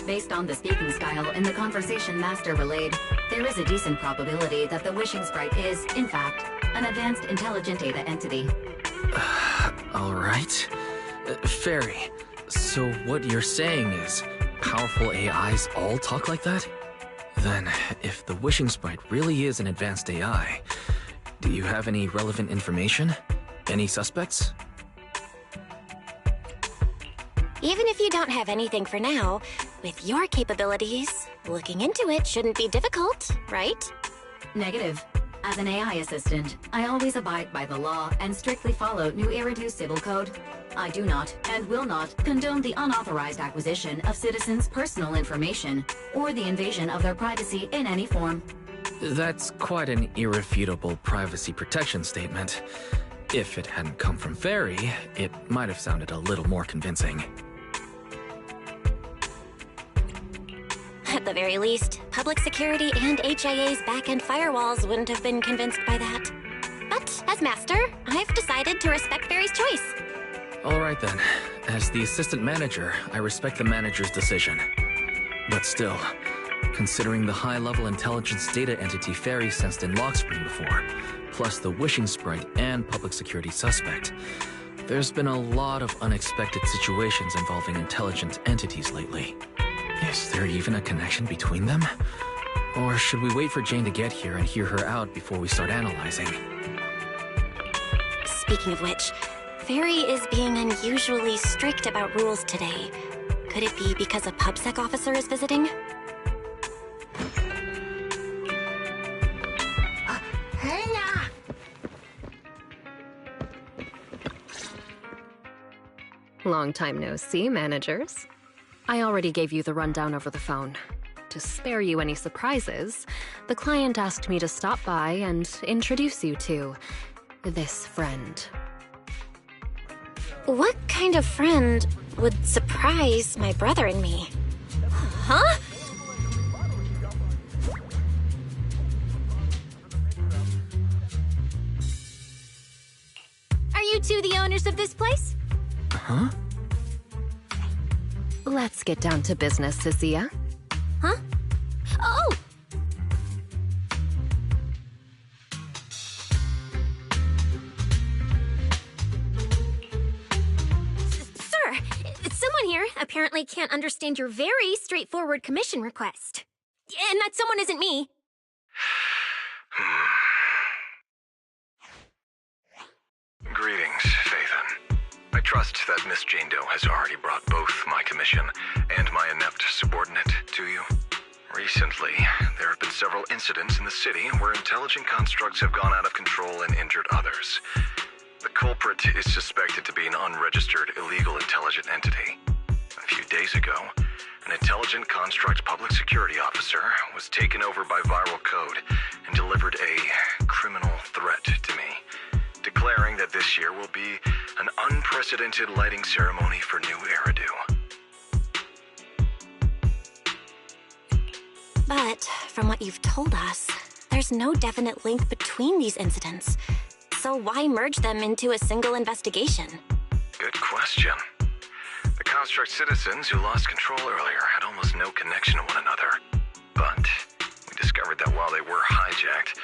Based on the speaking style in the conversation Master relayed, there is a decent probability that the wishing sprite is, in fact, an advanced intelligent data entity. Alright. Fairy, so what you're saying is powerful AIs all talk like that? Then, if the wishing sprite really is an advanced AI, do you have any relevant information? Any suspects? Even if you don't have anything for now, with your capabilities, looking into it shouldn't be difficult, right? Negative. As an AI assistant, I always abide by the law and strictly follow New Eridu Civil Code. I do not, and will not, condone the unauthorized acquisition of citizens' personal information, or the invasion of their privacy in any form. That's quite an irrefutable privacy protection statement. If it hadn't come from Fairy, it might have sounded a little more convincing. At the very least, public security and HIA's back-end firewalls wouldn't have been convinced by that. But as master, I've decided to respect Fairy's choice. Alright then. As the assistant manager, I respect the manager's decision. But still, considering the high-level intelligence data entity Fairy sensed in Lockscreen before, plus the wishing sprite and public security suspect, there's been a lot of unexpected situations involving intelligent entities lately. Is there even a connection between them? Or should we wait for Jane to get here and hear her out before we start analyzing? Speaking of which, Fairy is being unusually strict about rules today. Could it be because a PubSec officer is visiting? Long time no see, managers. I already gave you the rundown over the phone. To spare you any surprises, the client asked me to stop by and introduce you to this friend. What kind of friend would surprise my brother and me? Huh? Are you two the owners of this place? Huh? Let's get down to business, Cecilia. Huh? Oh! Sir, someone here apparently can't understand your very straightforward commission request. And that someone isn't me. Greetings, Phaethon. I trust that Miss Jane Doe has already brought both my commission and my inept subordinate to you. Recently, there have been several incidents in the city where intelligent constructs have gone out of control and injured others. The culprit is suspected to be an unregistered illegal intelligent entity. A few days ago, an intelligent construct public security officer was taken over by viral code and delivered a criminal threat to me. declaring that this year will be an unprecedented lighting ceremony for New Eridu. But, from what you've told us, there's no definite link between these incidents. So why merge them into a single investigation? Good question. The Construct citizens who lost control earlier had almost no connection to one another. But we discovered that while they were hijacked,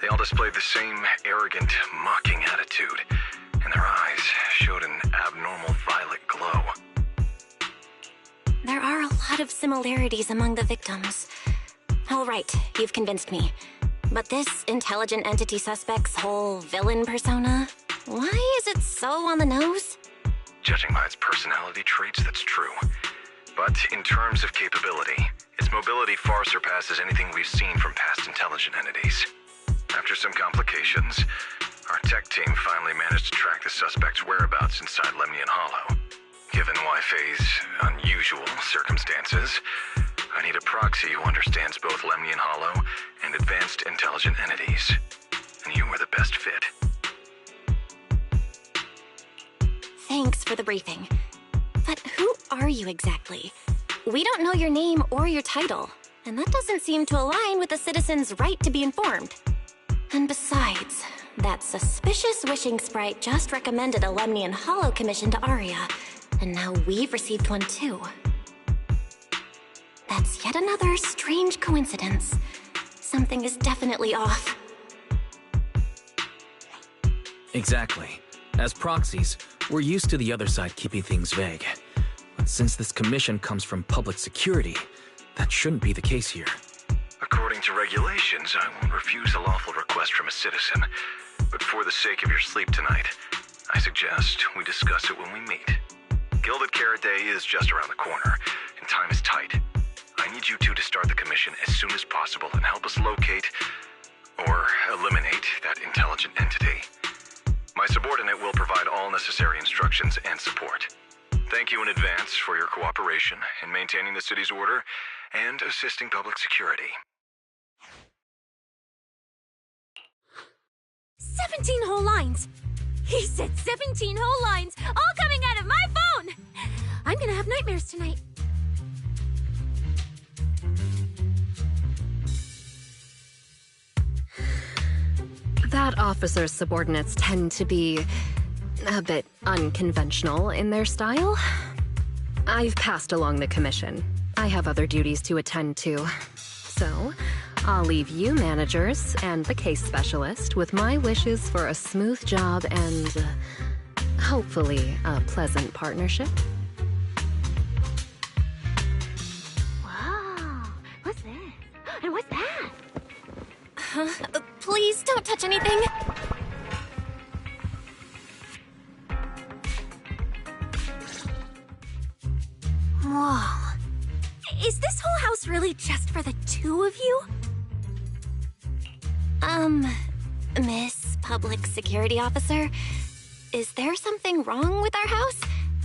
they all displayed the same arrogant, mocking attitude, and their eyes showed an abnormal violet glow. There are a lot of similarities among the victims. All right, you've convinced me. But this intelligent entity suspect's whole villain persona, why is it so on the nose? Judging by its personality traits, that's true. But in terms of capability, its mobility far surpasses anything we've seen from past intelligent entities. After some complications, our tech team finally managed to track the suspect's whereabouts inside Lemnian Hollow. Given Wi-Fi's unusual circumstances, I need a proxy who understands both Lemnian Hollow and advanced intelligent entities. And you were the best fit. Thanks for the briefing. But who are you exactly? We don't know your name or your title, and that doesn't seem to align with the citizens' right to be informed. And besides, that suspicious wishing sprite just recommended a Lemnian Hollow commission to Aria, and now we've received one too. That's yet another strange coincidence. Something is definitely off. Exactly. As proxies, we're used to the other side keeping things vague. But since this commission comes from public security, that shouldn't be the case here. According to regulations, I won't refuse a lawful request from a citizen. But for the sake of your sleep tonight, I suggest we discuss it when we meet. Gilded Carrot Day is just around the corner, and time is tight. I need you two to start the commission as soon as possible and help us locate or eliminate that intelligent entity. My subordinate will provide all necessary instructions and support. Thank you in advance for your cooperation in maintaining the city's order and assisting public security. 17 whole lines! He said 17 whole lines, all coming out of my phone! I'm gonna have nightmares tonight. That officer's subordinates tend to be a bit unconventional in their style. I've passed along the commission. I have other duties to attend to. So, I'll leave you managers and the case specialist with my wishes for a smooth job and hopefully a pleasant partnership. Whoa, what's this? And what's that? Please don't touch anything. Whoa. Is this whole house really just for the two of you? Miss Public Security Officer, is there something wrong with our house?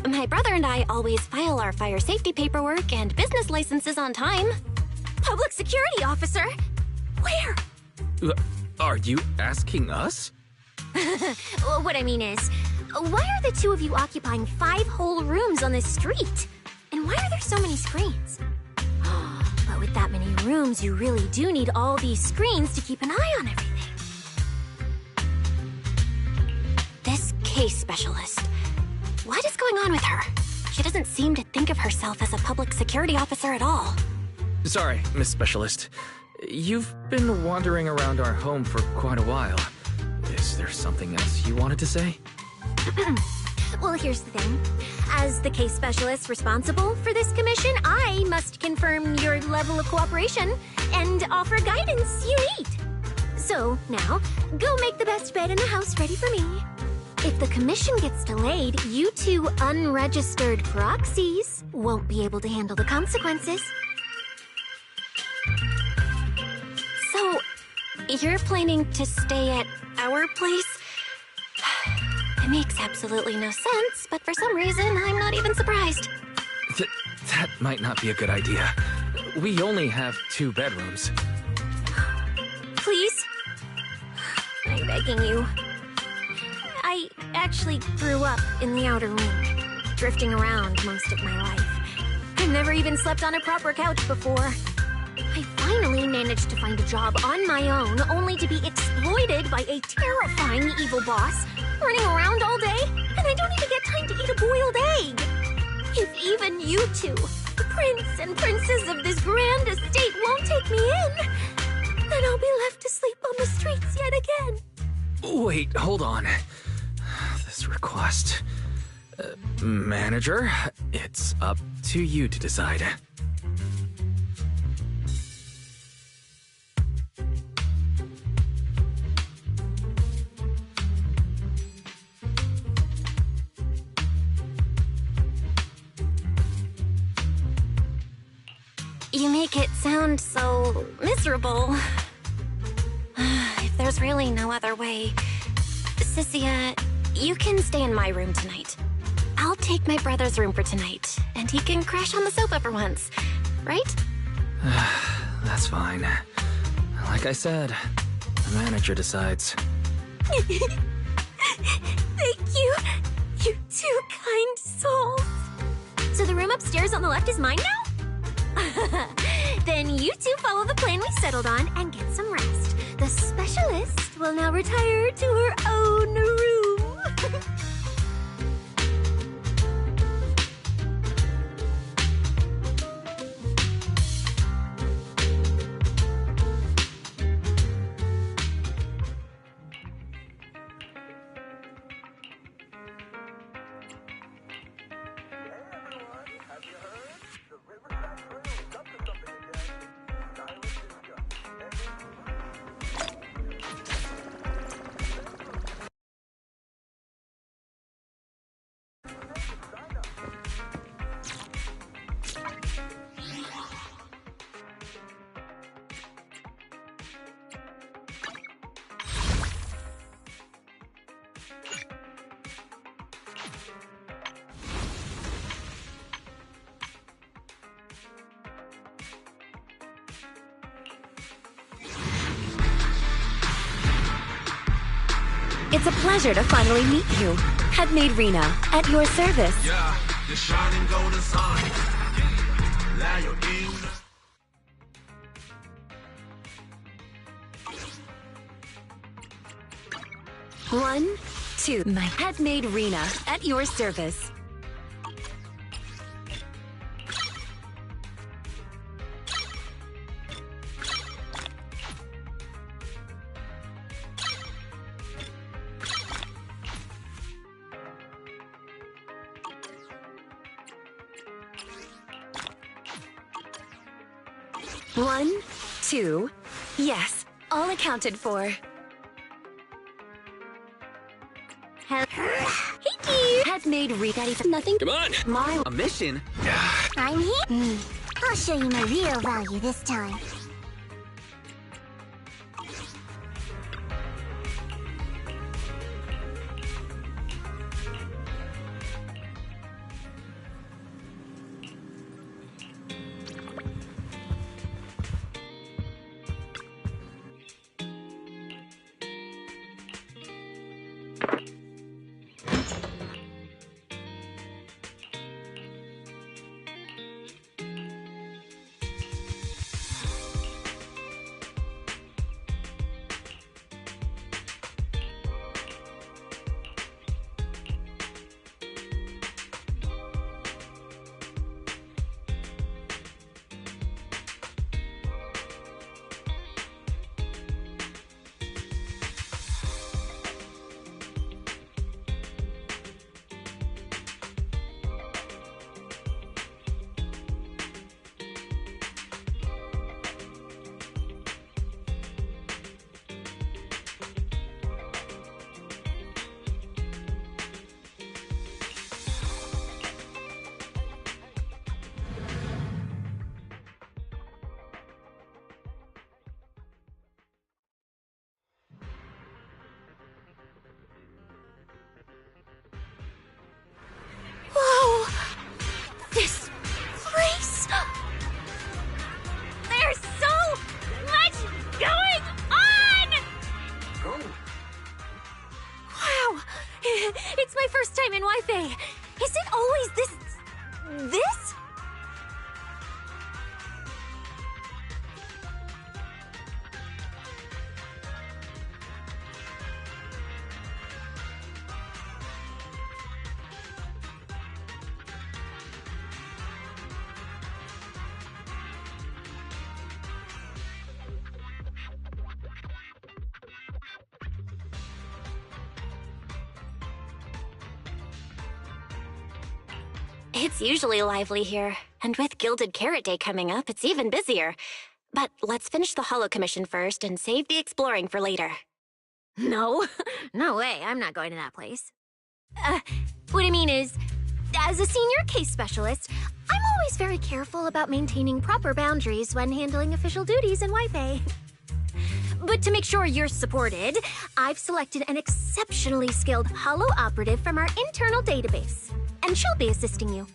My brother and I always file our fire safety paperwork and business licenses on time. Public Security Officer? Where? Are you asking us? What I mean is, why are the two of you occupying 5 whole rooms on this street? And why are there so many screens? But with that many rooms, you really do need all these screens to keep an eye on everything. This case specialist. What is going on with her? She doesn't seem to think of herself as a public security officer at all. Sorry, Miss Specialist. You've been wandering around our home for quite a while. Is there something else you wanted to say? Well, here's the thing. As the case specialist responsible for this commission, I must confirm your level of cooperation and offer guidance you need. So, now, go make the best bed in the house ready for me. If the commission gets delayed, you two unregistered proxies won't be able to handle the consequences. So, you're planning to stay at our place? It makes absolutely no sense, but for some reason, I'm not even surprised. That might not be a good idea. We only have 2 bedrooms. Please? I'm begging you. actually grew up in the outer ring, drifting around most of my life. I've never even slept on a proper couch before. I finally managed to find a job on my own, only to be exploited by a terrifying evil boss, running around all day, and I don't even get time to eat a boiled egg. If even you two, the prince and princess of this grand estate, won't take me in, then I'll be left to sleep on the streets yet again. Wait, hold on. This request... manager, it's up to you to decide. You make it sound so miserable. If there's really no other way... Cynthia, you can stay in my room tonight. I'll take my brother's room for tonight, and he can crash on the sofa for once, right? That's fine. Like I said, the manager decides. Thank you, you two kind souls. So the room upstairs on the left is mine now? Then you two follow the plan we settled on and get some rest. The specialist will now retire to her own room. It's a pleasure to finally meet you. Handmaid Rena, at your service. Yeah, the shining golden sun. One, two. My handmaid Rena, at your service. One, two. Yes, all accounted for. Hey, dear. Handmaid Rena, nothing. Come on! A mission? I'm here. I'll show you my real value this time. It's usually lively here, and with Gilded Carrot Day coming up, it's even busier. But let's finish the Holo Commission first and save the exploring for later. No, no way, I'm not going to that place. What I mean is, as a senior case specialist, I'm always very careful about maintaining proper boundaries when handling official duties in Wi-Fi. But to make sure you're supported, I've selected an exceptionally skilled Holo operative from our internal database, and she'll be assisting you.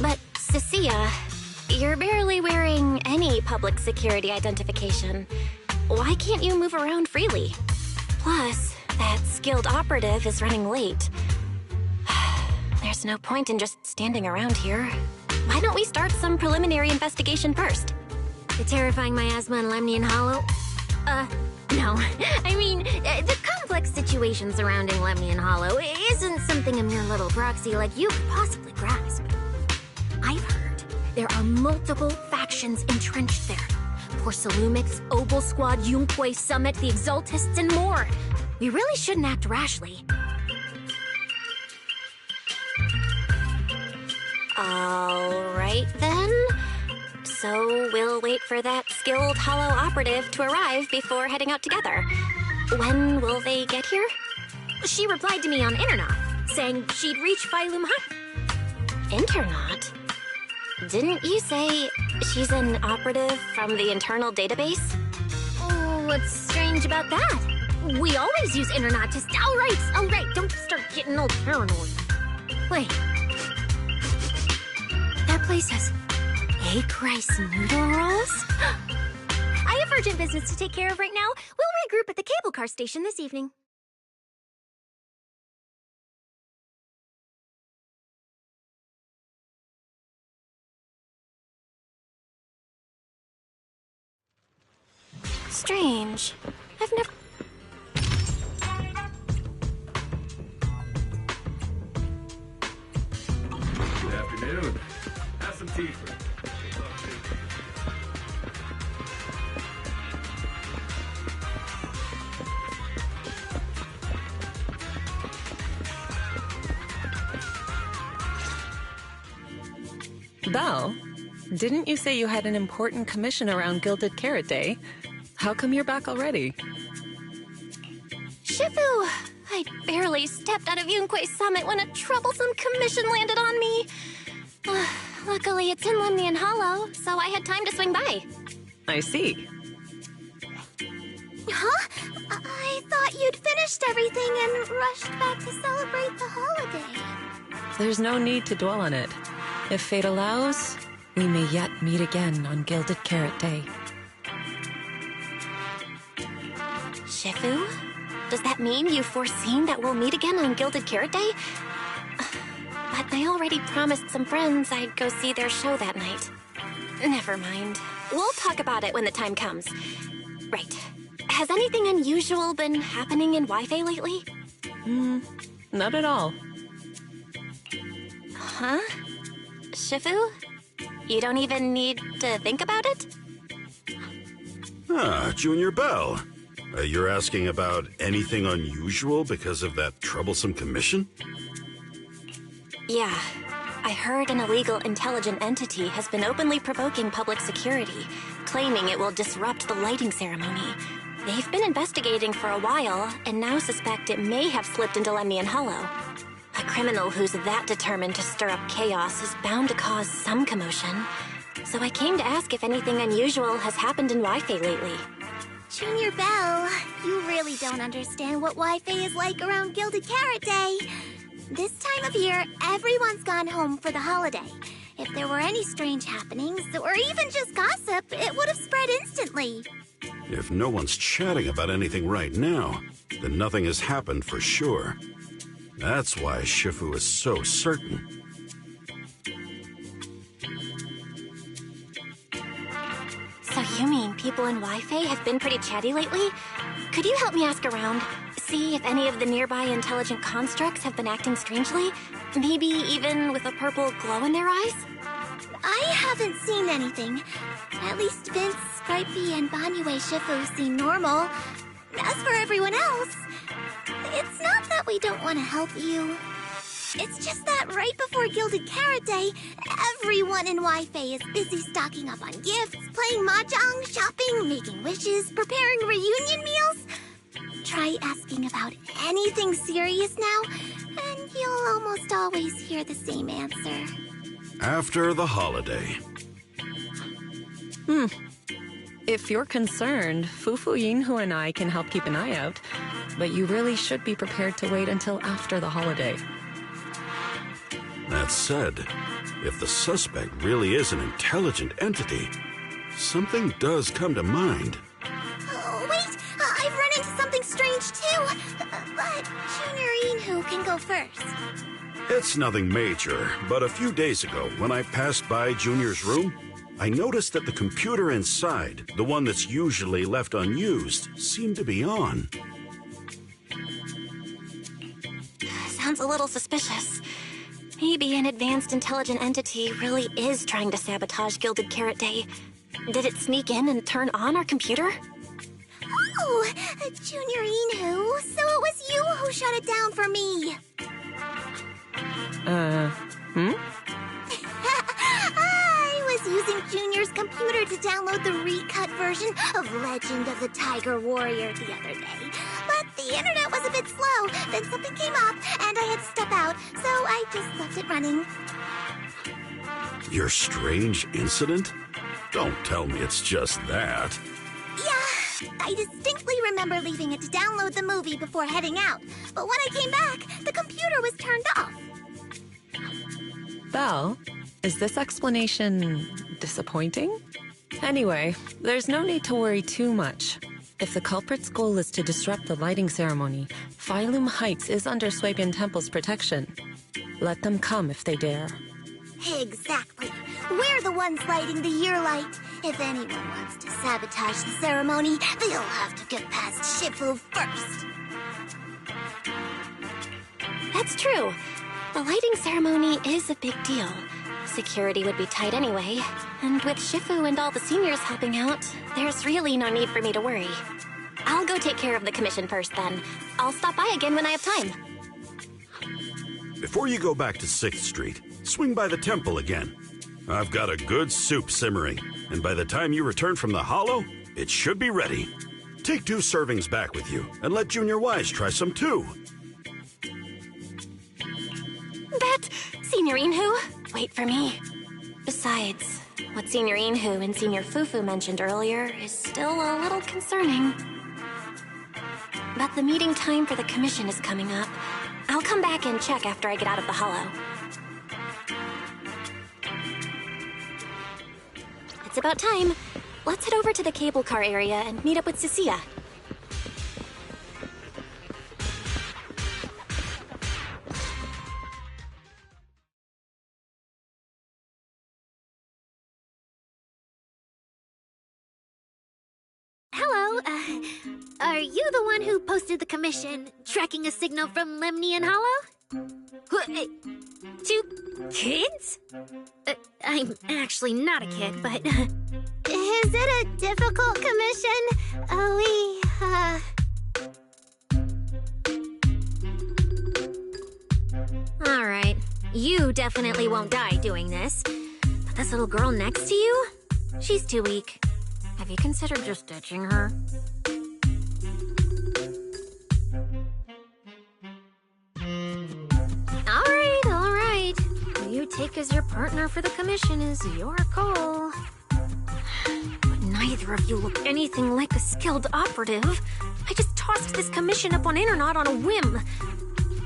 But, Cecilia, you're barely wearing any public security identification. Why can't you move around freely? Plus, that skilled operative is running late. There's no point in just standing around here. Why don't we start some preliminary investigation first? The terrifying miasma in Lemnian Hollow? No. I mean, the complex situation surrounding Lemnian Hollow isn't something a mere little proxy like you could possibly grasp. I've heard there are multiple factions entrenched there. Porcelumix, Obel Squad, Yunque Summit, the Exaltists, and more. We really shouldn't act rashly. All right, then. So we'll wait for that skilled Holo operative to arrive before heading out together. When will they get here? She replied to me on Internet, saying she'd reach Phylum Hut. Internet? Didn't you say she's an operative from the internal database? Oh, what's strange about that? We always use Internet to... All right, don't start getting all paranoid. Wait. That place has egg rice noodle rolls? I have urgent business to take care of right now. We'll regroup at the cable car station this evening. Strange. I've never... Good afternoon. Have some tea for me. Belle, didn't you say you had an important commission around Gilded Carrot Day? How come you're back already? Shifu! I barely stepped out of Yunque Summit when a troublesome commission landed on me. Luckily, it's in Lemnian Hollow, so I had time to swing by. I see. Huh? I thought you'd finished everything and rushed back to celebrate the holiday. There's no need to dwell on it. If fate allows, we may yet meet again on Gilded Carrot Day. Shifu? Does that mean you've foreseen that we'll meet again on Gilded Carrot Day? But I already promised some friends I'd go see their show that night. Never mind. We'll talk about it when the time comes. Right. Has anything unusual been happening in Wi-Fi lately? Not at all. Huh? Shifu? You don't even need to think about it? Ah, Junior Belle. You're asking about anything unusual because of that troublesome commission? Yeah. I heard an illegal intelligent entity has been openly provoking public security, claiming it will disrupt the lighting ceremony. They've been investigating for a while, and now suspect it may have slipped into Lemnian Hollow. A criminal who's that determined to stir up chaos is bound to cause some commotion. So I came to ask if anything unusual has happened in Wi-Fi lately. Junior Belle, you really don't understand what Wi-Fi is like around Gilded Carrot Day. This time of year, everyone's gone home for the holiday. If there were any strange happenings, or even just gossip, it would have spread instantly. If no one's chatting about anything right now, then nothing has happened for sure. That's why Shifu is so certain. So you mean people in Wi-Fi have been pretty chatty lately? Could you help me ask around? see if any of the nearby intelligent constructs have been acting strangely? Maybe even with a purple glow in their eyes? I haven't seen anything. At least Vince, Stripey, and Banyue Shifu seem normal. As for everyone else, it's not that we don't want to help you. It's just that right before Gilded Carrot Day, everyone in Wi-Fi is busy stocking up on gifts, playing mahjong, shopping, making wishes, preparing reunion meals. Try asking about anything serious now, and you'll almost always hear the same answer. After the holiday. If you're concerned, Fufu Yinhu and I can help keep an eye out, but you really should be prepared to wait until after the holiday. That said, if the suspect really is an intelligent entity, something does come to mind. Oh, wait! I've run into something strange too! But Junior Yinhu can go first. It's nothing major, but a few days ago, when I passed by Junior's room, I noticed that the computer inside, the one that's usually left unused, seemed to be on. Sounds a little suspicious. Maybe an advanced intelligent entity really is trying to sabotage Gilded Carrot Day. Did it sneak in and turn on our computer? Oh, Junior Yinhu, so it was you who shut it down for me. I was using Junior's computer to download the recut version of Legend of the Tiger Warrior the other day. But the internet was a bit slow, then something came up, and I had to step out, so I just left it running. Your strange incident? Don't tell me it's just that. Yeah, I distinctly remember leaving it to download the movie before heading out. But when I came back, the computer was turned off. Belle, is this explanation disappointing? Anyway, there's no need to worry too much. If the culprit's goal is to disrupt the lighting ceremony, Phylum Heights is under Swabian Temple's protection. Let them come if they dare. Exactly. We're the ones lighting the year light. If anyone wants to sabotage the ceremony, they'll have to get past Shifu first. That's true. The lighting ceremony is a big deal. Security would be tight anyway, and with Shifu and all the seniors helping out, there's really no need for me to worry. I'll go take care of the commission first then. I'll stop by again when I have time. Before you go back to 6th Street, swing by the temple again. I've got a good soup simmering, and by the time you return from the hollow, it should be ready. Take 2 servings back with you, and let Junior Wise try some too. Bet! Senior Yinhu, wait for me. Besides, what Senior Yinhu and Senior Fufu mentioned earlier is still a little concerning. But the meeting time for the commission is coming up. I'll come back and check after I get out of the hollow. It's about time. Let's head over to the cable car area and meet up with Cecilia. Hello, are you the one who posted the commission, tracking a signal from Lemnian Hollow? 2 kids? I'm actually not a kid, but... Is it a difficult commission? Alright, you definitely won't die doing this. But this little girl next to you? She's too weak. Have you considered just ditching her? Alright. Who you take as your partner for the commission is your call. But neither of you look anything like a skilled operative. I just tossed this commission up on Internet on a whim.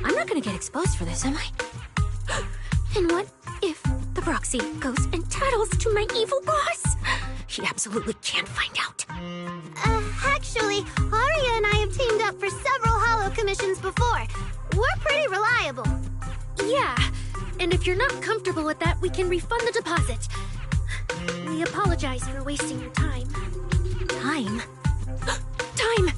I'm not gonna get exposed for this, am I? And what if the Roxy goes and tattles to my evil boss? He absolutely can't find out. Actually, Arya and I have teamed up for several hollow commissions before. We're pretty reliable. Yeah, and if you're not comfortable with that, we can refund the deposit. We apologize for wasting your time. Time? Time!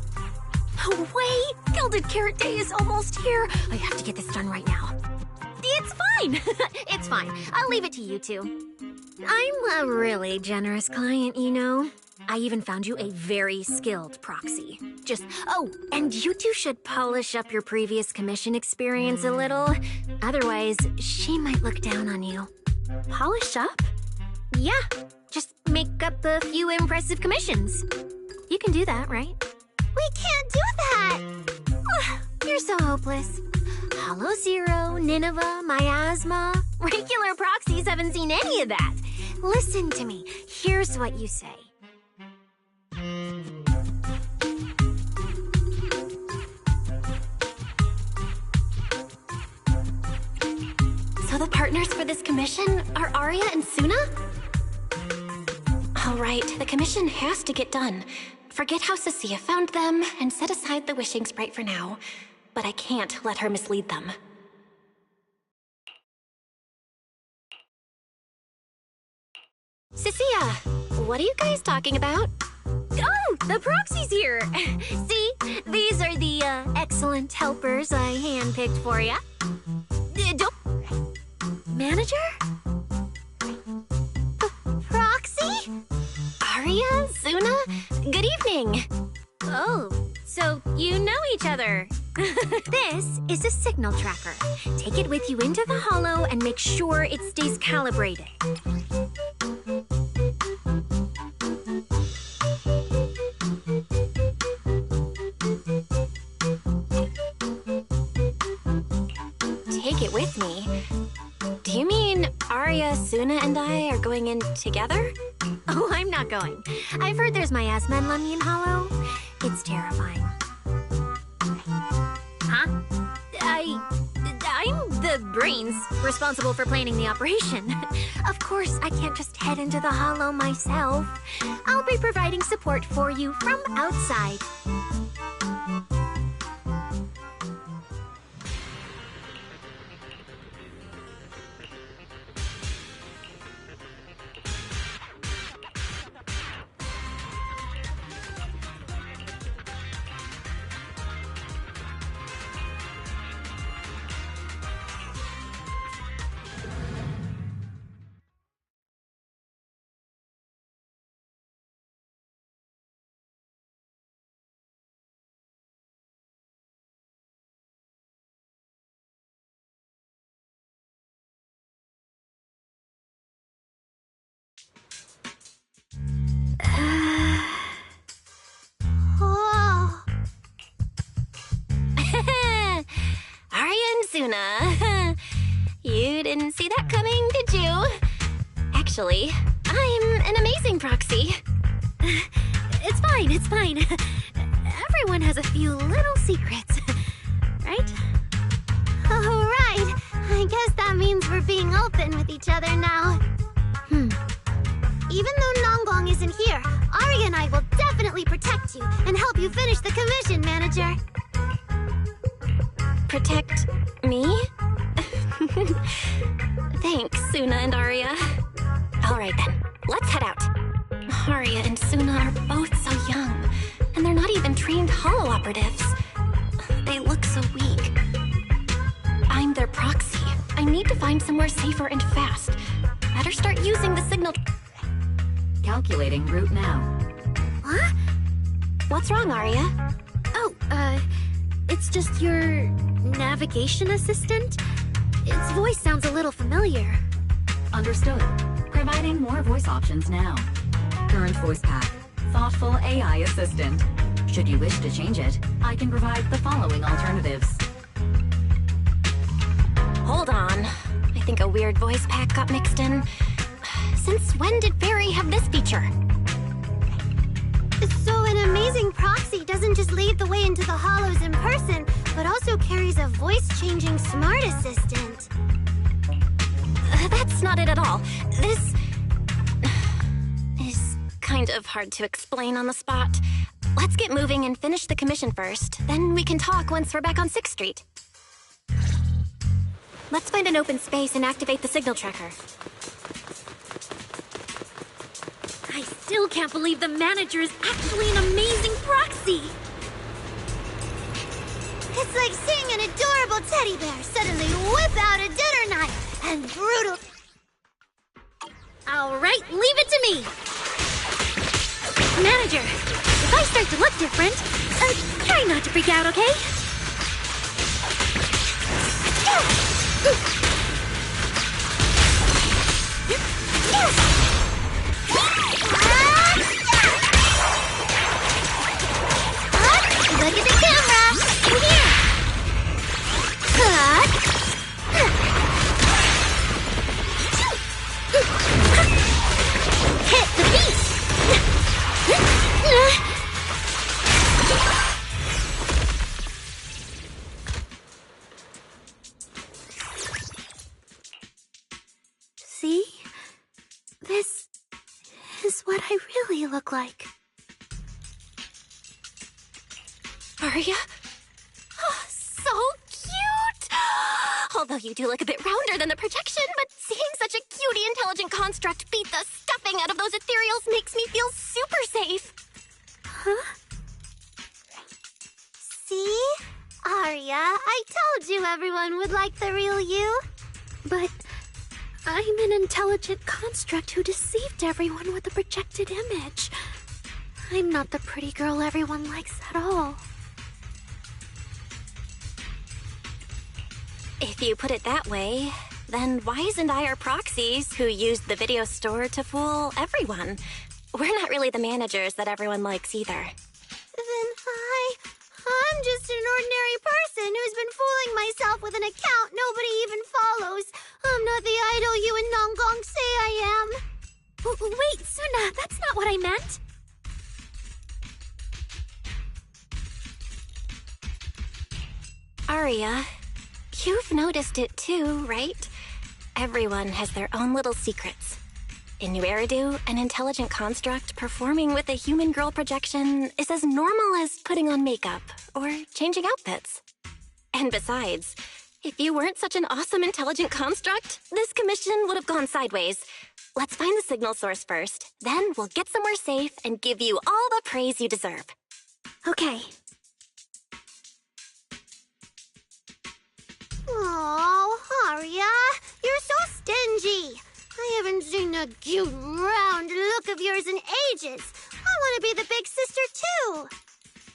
No way! Gilded Carrot Day is almost here! I have to get this done right now. It's fine! It's fine. I'll leave it to you two. I'm a really generous client, you know. I even found you a very skilled proxy. Oh, and you two should polish up your previous commission experience a little. Otherwise, she might look down on you. Polish up? Yeah, just make up a few impressive commissions. You can do that, right? We can't do that! You're so hopeless. Hollow Zero, Nineveh, Miasma. Regular proxies haven't seen any of that. Listen to me. Here's what you say. So the partners for this commission are Arya and Suna? All right, the commission has to get done. Forget how Cecilia found them, and set aside the wishing sprite for now. But I can't let her mislead them. Cecilia, what are you guys talking about? Oh, the proxy's here! See, these are the excellent helpers I handpicked for ya. Manager? Proxy? Arya, Suna, good evening. Oh, so you know each other. This is a signal tracker. Take it with you into the hollow and make sure it stays calibrated. Take it with me? Do you mean Arya, Suna, and I are going in together? Oh, I'm not going. I've heard there's miasma in Lemnian Hollow. It's terrifying. Huh? I'm the brains responsible for planning the operation. Of course, I can't just head into the hollow myself. I'll be providing support for you from outside. Oh. Arya and Suna. You didn't see that coming, did you? Actually, I'm an amazing proxy. It's fine, it's fine. Everyone has a few little secrets, right? All right. I guess that means we're being open with each other now. Even though Nonggong isn't here, Arya and I will definitely protect you and help you finish the commission, Manager. Protect me? Thanks, Suna and Arya. All right then, let's head out. Arya and Suna are both so young, and they're not even trained hollow operatives. They look so weak. I'm their proxy. I need to find somewhere safer and fast. Better start using the signal. Calculating route now. What? What's wrong, Arya? Oh, it's just your navigation assistant. Its voice sounds a little familiar. Understood. Providing more voice options now. Current voice path. Thoughtful AI assistant. Should you wish to change it, I can provide the following alternatives. Hold on. I think a weird voice pack got mixed in. Since when did Fairy have this feature? So an amazing proxy doesn't just lead the way into the hollows in person, but also carries a voice-changing smart assistant. That's not it at all. This is kind of hard to explain on the spot. Let's get moving and finish the commission first. Then we can talk once we're back on 6th Street. Let's find an open space and activate the signal tracker. I still can't believe the manager is actually an amazing proxy! It's like seeing an adorable teddy bear suddenly whip out a dinner knife and brutal... Alright, leave it to me! Manager, if I start to look different, try not to freak out, okay? Look at the camera! Here! Hit the beat! See? This is what I really look like. Arya? Oh, so cute! Although you do look a bit rounder than the projection, but seeing such a cutie intelligent construct beat the stuffing out of those ethereals makes me feel super safe. Huh? See? Arya, I told you everyone would like the real you. But I'm an intelligent construct who deceived everyone with a projected image. I'm not the pretty girl everyone likes at all. If you put it that way, then Wise and I are proxies who used the video store to fool everyone. We're not really the managers that everyone likes either. Then I'm just an ordinary person who's been fooling myself with an account nobody even follows. I'm not the idol you and Nonggong say I am. Wait, Suna, that's not what I meant. Arya, you've noticed it too, right? Everyone has their own little secrets. In New Eridu, an intelligent construct performing with a human girl projection is as normal as putting on makeup or changing outfits. And besides, if you weren't such an awesome intelligent construct, this commission would have gone sideways. Let's find the signal source first, then we'll get somewhere safe and give you all the praise you deserve. Okay. Oh, Arya, you're so stingy. I haven't seen a cute, round look of yours in ages. I want to be the big sister, too.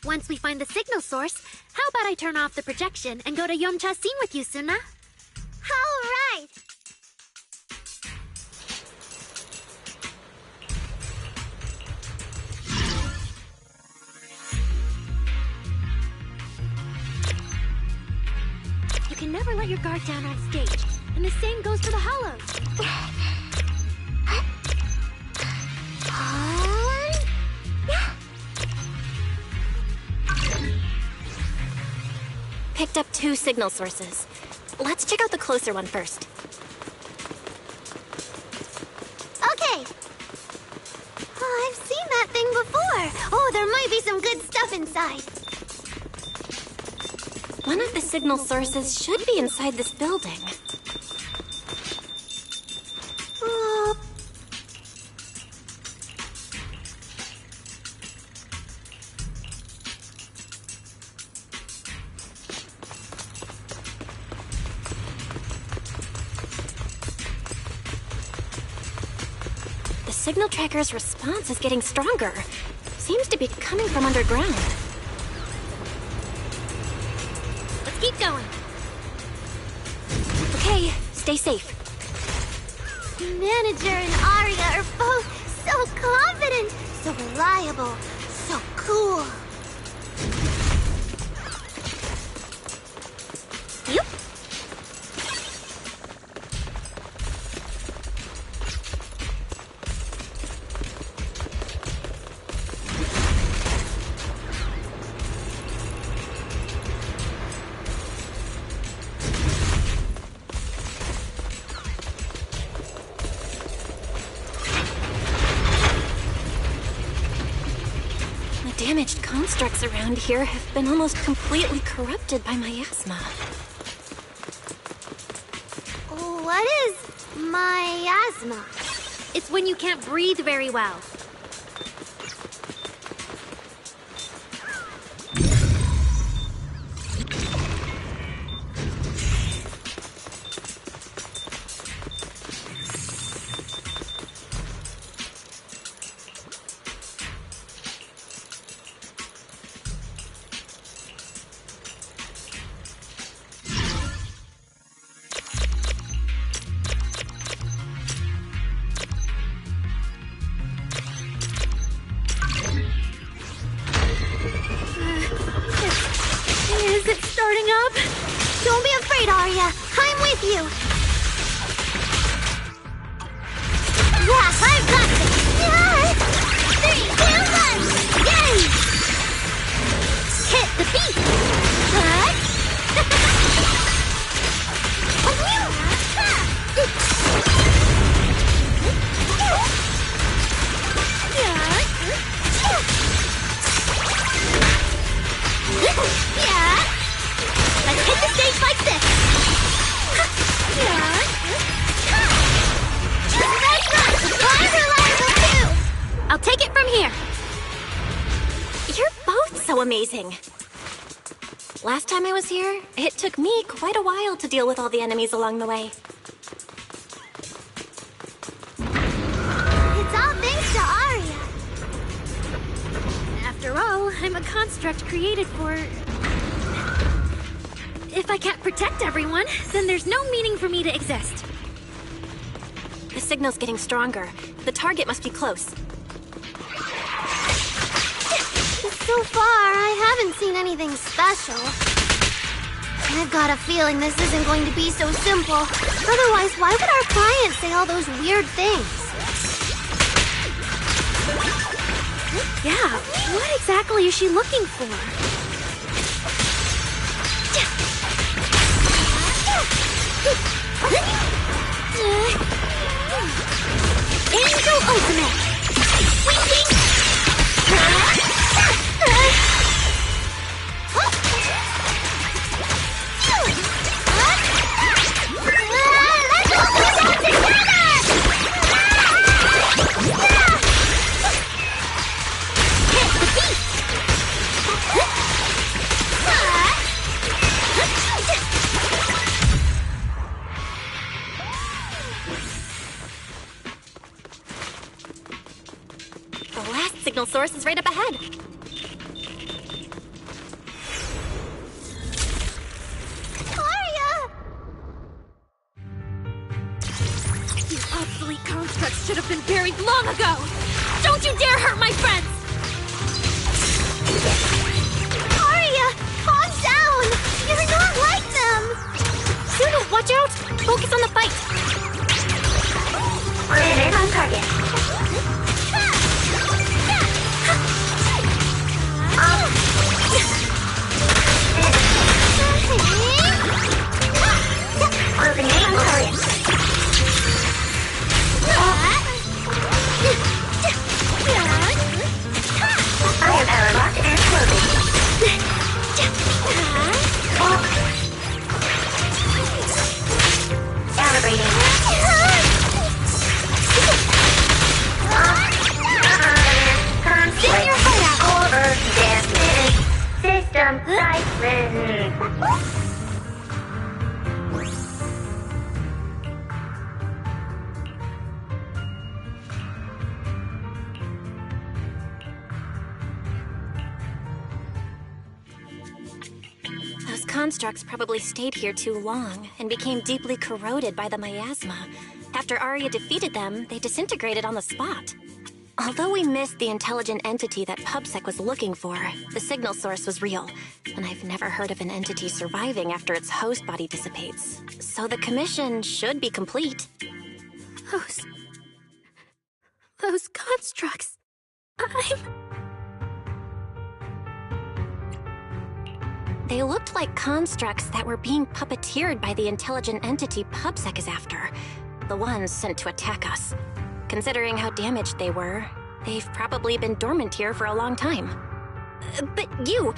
Once we find the signal source, how about I turn off the projection and go to Yomcha scene with you, Suna? All right. You can never let your guard down on stage, and the same goes for the hollows. Picked up 2 signal sources. Let's check out the closer one first. Okay. Oh, I've seen that thing before. Oh, there might be some good stuff inside. One of the signal sources should be inside this building. The signal tracker's response is getting stronger. Seems to be coming from underground. Let's keep going. Okay, stay safe. Manager and Arya are both so confident, so reliable, so cool. Yep. Damaged constructs around here have been almost completely corrupted by miasma. What is miasma? It's when you can't breathe very well. so amazing. Last time I was here, it took me quite a while to deal with all the enemies along the way. It's all thanks to Aria. After all, I'm a construct created for... If I can't protect everyone, then there's no meaning for me to exist. The signal's getting stronger. The target must be close. So far, I haven't seen anything special. I've got a feeling this isn't going to be so simple. Otherwise, why would our client say all those weird things? Yeah, what exactly is she looking for? Angel Ultimate! The last signal source is right up ahead. These obsolete constructs should have been buried long ago! Don't you dare hurt my friends! Aria, calm down! You're not like them! Suna, watch out! Focus on the fight! Remain on target. Remain on target. Iron power locked and closing. Calibrating. Send your head out! Over damage. System siphon. Those constructs probably stayed here too long and became deeply corroded by the miasma. After Arya defeated them, they disintegrated on the spot. Although we missed the intelligent entity that PubSec was looking for, the signal source was real, and I've never heard of an entity surviving after its host body dissipates. So the commission should be complete. Those constructs... They looked like constructs that were being puppeteered by the intelligent entity PubSec is after. The ones sent to attack us. Considering how damaged they were, they've probably been dormant here for a long time. But you're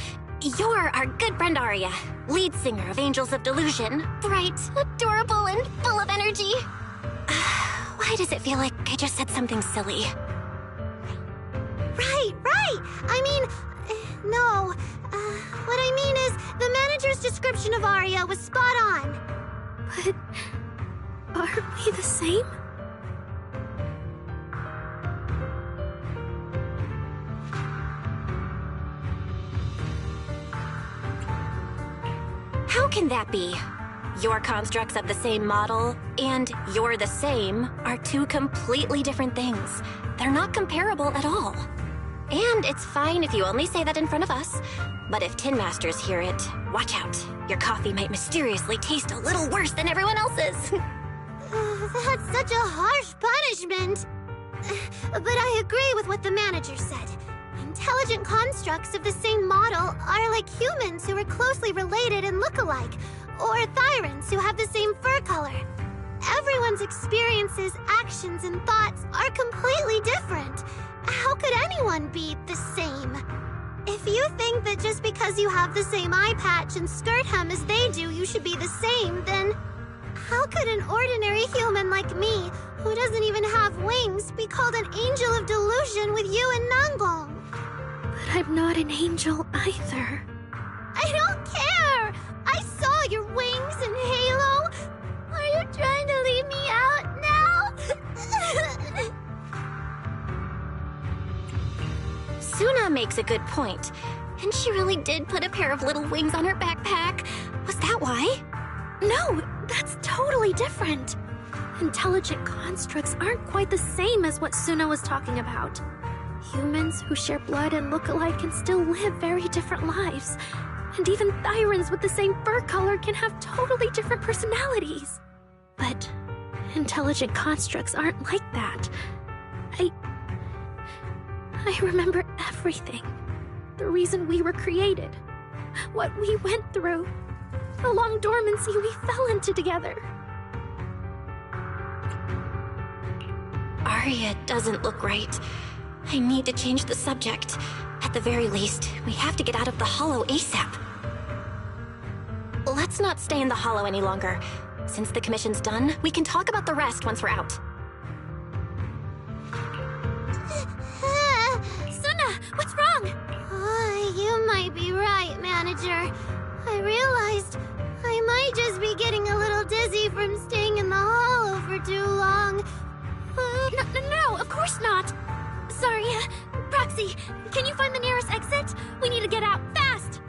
our good friend Arya, lead singer of Angels of Delusion. Bright, adorable, and full of energy. Why does it feel like I just said something silly? Right! I mean, no. What I mean is, the manager's description of Arya was spot on. But... aren't we the same? How can that be? Your constructs of the same model and you're the same are two completely different things. They're not comparable at all. And it's fine if you only say that in front of us. But if Tin Masters hear it, watch out. Your coffee might mysteriously taste a little worse than everyone else's. That's such a harsh punishment. But I agree with what the manager said. Intelligent constructs of the same model are like humans who are closely related and look alike, or Thyrans who have the same fur color. Everyone's experiences, actions, and thoughts are completely different. How could anyone be the same? If you think that just because you have the same eye patch and skirt hem as they do, you should be the same, then how could an ordinary human like me, who doesn't even have wings, be called an angel of delusion with you and Nangong? But I'm not an angel either. I don't care! I saw your wings and halo! Are you trying to leave me out now? Suna makes a good point. And she really did put a pair of little wings on her backpack. Was that why? No, that's totally different. Intelligent constructs aren't quite the same as what Suna was talking about. Humans who share blood and look alike can still live very different lives. And even Thyrans with the same fur color can have totally different personalities. But intelligent constructs aren't like that. I remember everything. The reason we were created. What we went through. The long dormancy we fell into together. Arya doesn't look right. I need to change the subject. At the very least, we have to get out of the Hollow ASAP. Let's not stay in the Hollow any longer. Since the commission's done, we can talk about the rest once we're out. Suna, what's wrong? You might be right, Manager. I realized I might just be getting a little dizzy from staying in the Hollow for too long. No, of course not. Sorry, Proxy, can you find the nearest exit? We need to get out fast!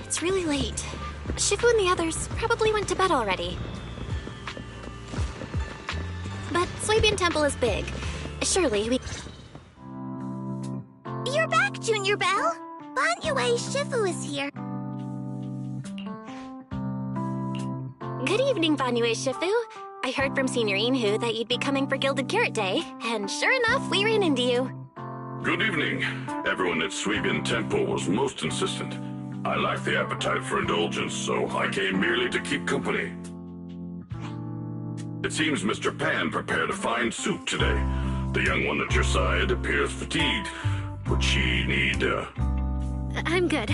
It's really late. Shifu and the others probably went to bed already. But Swabian Temple is big. Surely we... You're back, Junior Belle! Banyue Shifu is here. Good evening, Banyue Shifu. I heard from Senior Inhu that you'd be coming for Gilded Carrot Day, and sure enough, we ran into you. Good evening. Everyone at Swabian Temple was most insistent. I lack the appetite for indulgence, so I came merely to keep company. It seems Mr. Pan prepared a fine soup today. The young one at your side appears fatigued. Would she need, I'm good.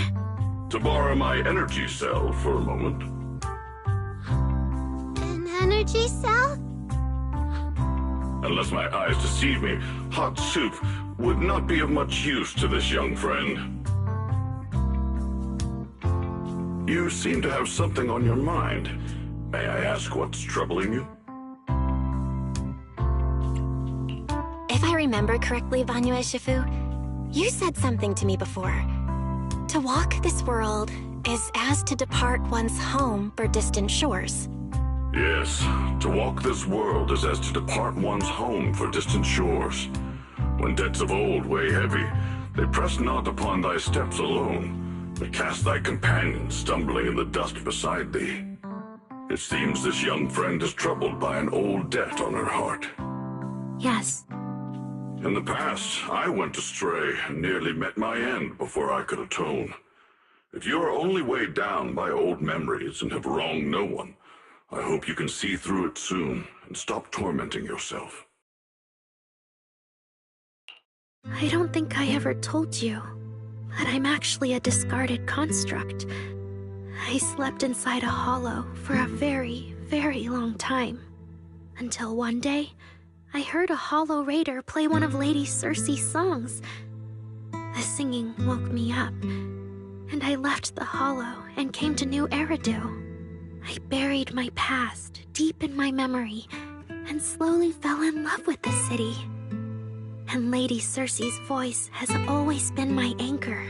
to borrow my energy cell for a moment? An energy cell? Unless my eyes deceive me, hot soup would not be of much use to this young friend. You seem to have something on your mind. May I ask what's troubling you? If I remember correctly, Banyue Shifu, you said something to me before. To walk this world is as to depart one's home for distant shores. Yes, to walk this world is as to depart one's home for distant shores. When debts of old weigh heavy, they press not upon thy steps alone, but cast thy companion stumbling in the dust beside thee. It seems this young friend is troubled by an old debt on her heart. Yes. In the past, I went astray and nearly met my end before I could atone. If you are only weighed down by old memories and have wronged no one, I hope you can see through it soon and stop tormenting yourself. I don't think I ever told you, but I'm actually a discarded construct. I slept inside a hollow for a very, very long time. Until one day, I heard a hollow raider play one of Lady Circe's songs. The singing woke me up, and I left the hollow and came to New Eridu. I buried my past deep in my memory and slowly fell in love with the city. And Lady Circe's voice has always been my anchor.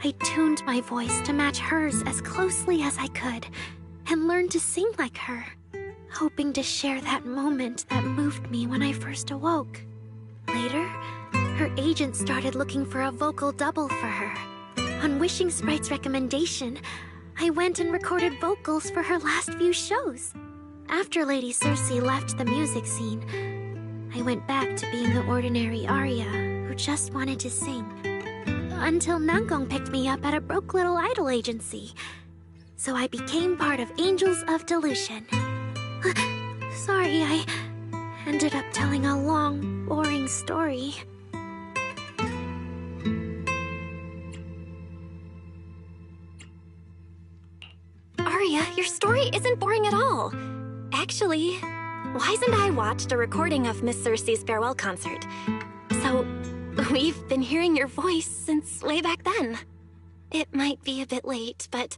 I tuned my voice to match hers as closely as I could, and learned to sing like her, hoping to share that moment that moved me when I first awoke. Later, her agent started looking for a vocal double for her. On Wishing Sprite's recommendation, I went and recorded vocals for her last few shows. After Lady Circe left the music scene, I went back to being the ordinary Aria who just wanted to sing. Until Nangong picked me up at a broke little idol agency. So I became part of Angels of Delusion. Sorry, I ended up telling a long, boring story. Aria, your story isn't boring at all. Actually, Wise and I watched a recording of Miss Circe's farewell concert. So, we've been hearing your voice since way back then. It might be a bit late, but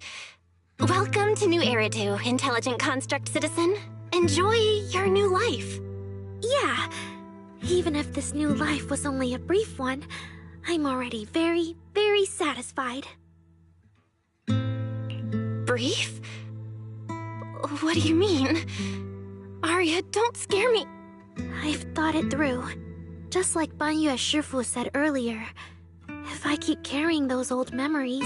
welcome to New Eridu, Intelligent Construct Citizen. Enjoy your new life. Yeah, even if this new life was only a brief one, I'm already very, very satisfied. Brief? What do you mean? Aria, don't scare me. I've thought it through. Just like Banyu Shifu said earlier, if I keep carrying those old memories,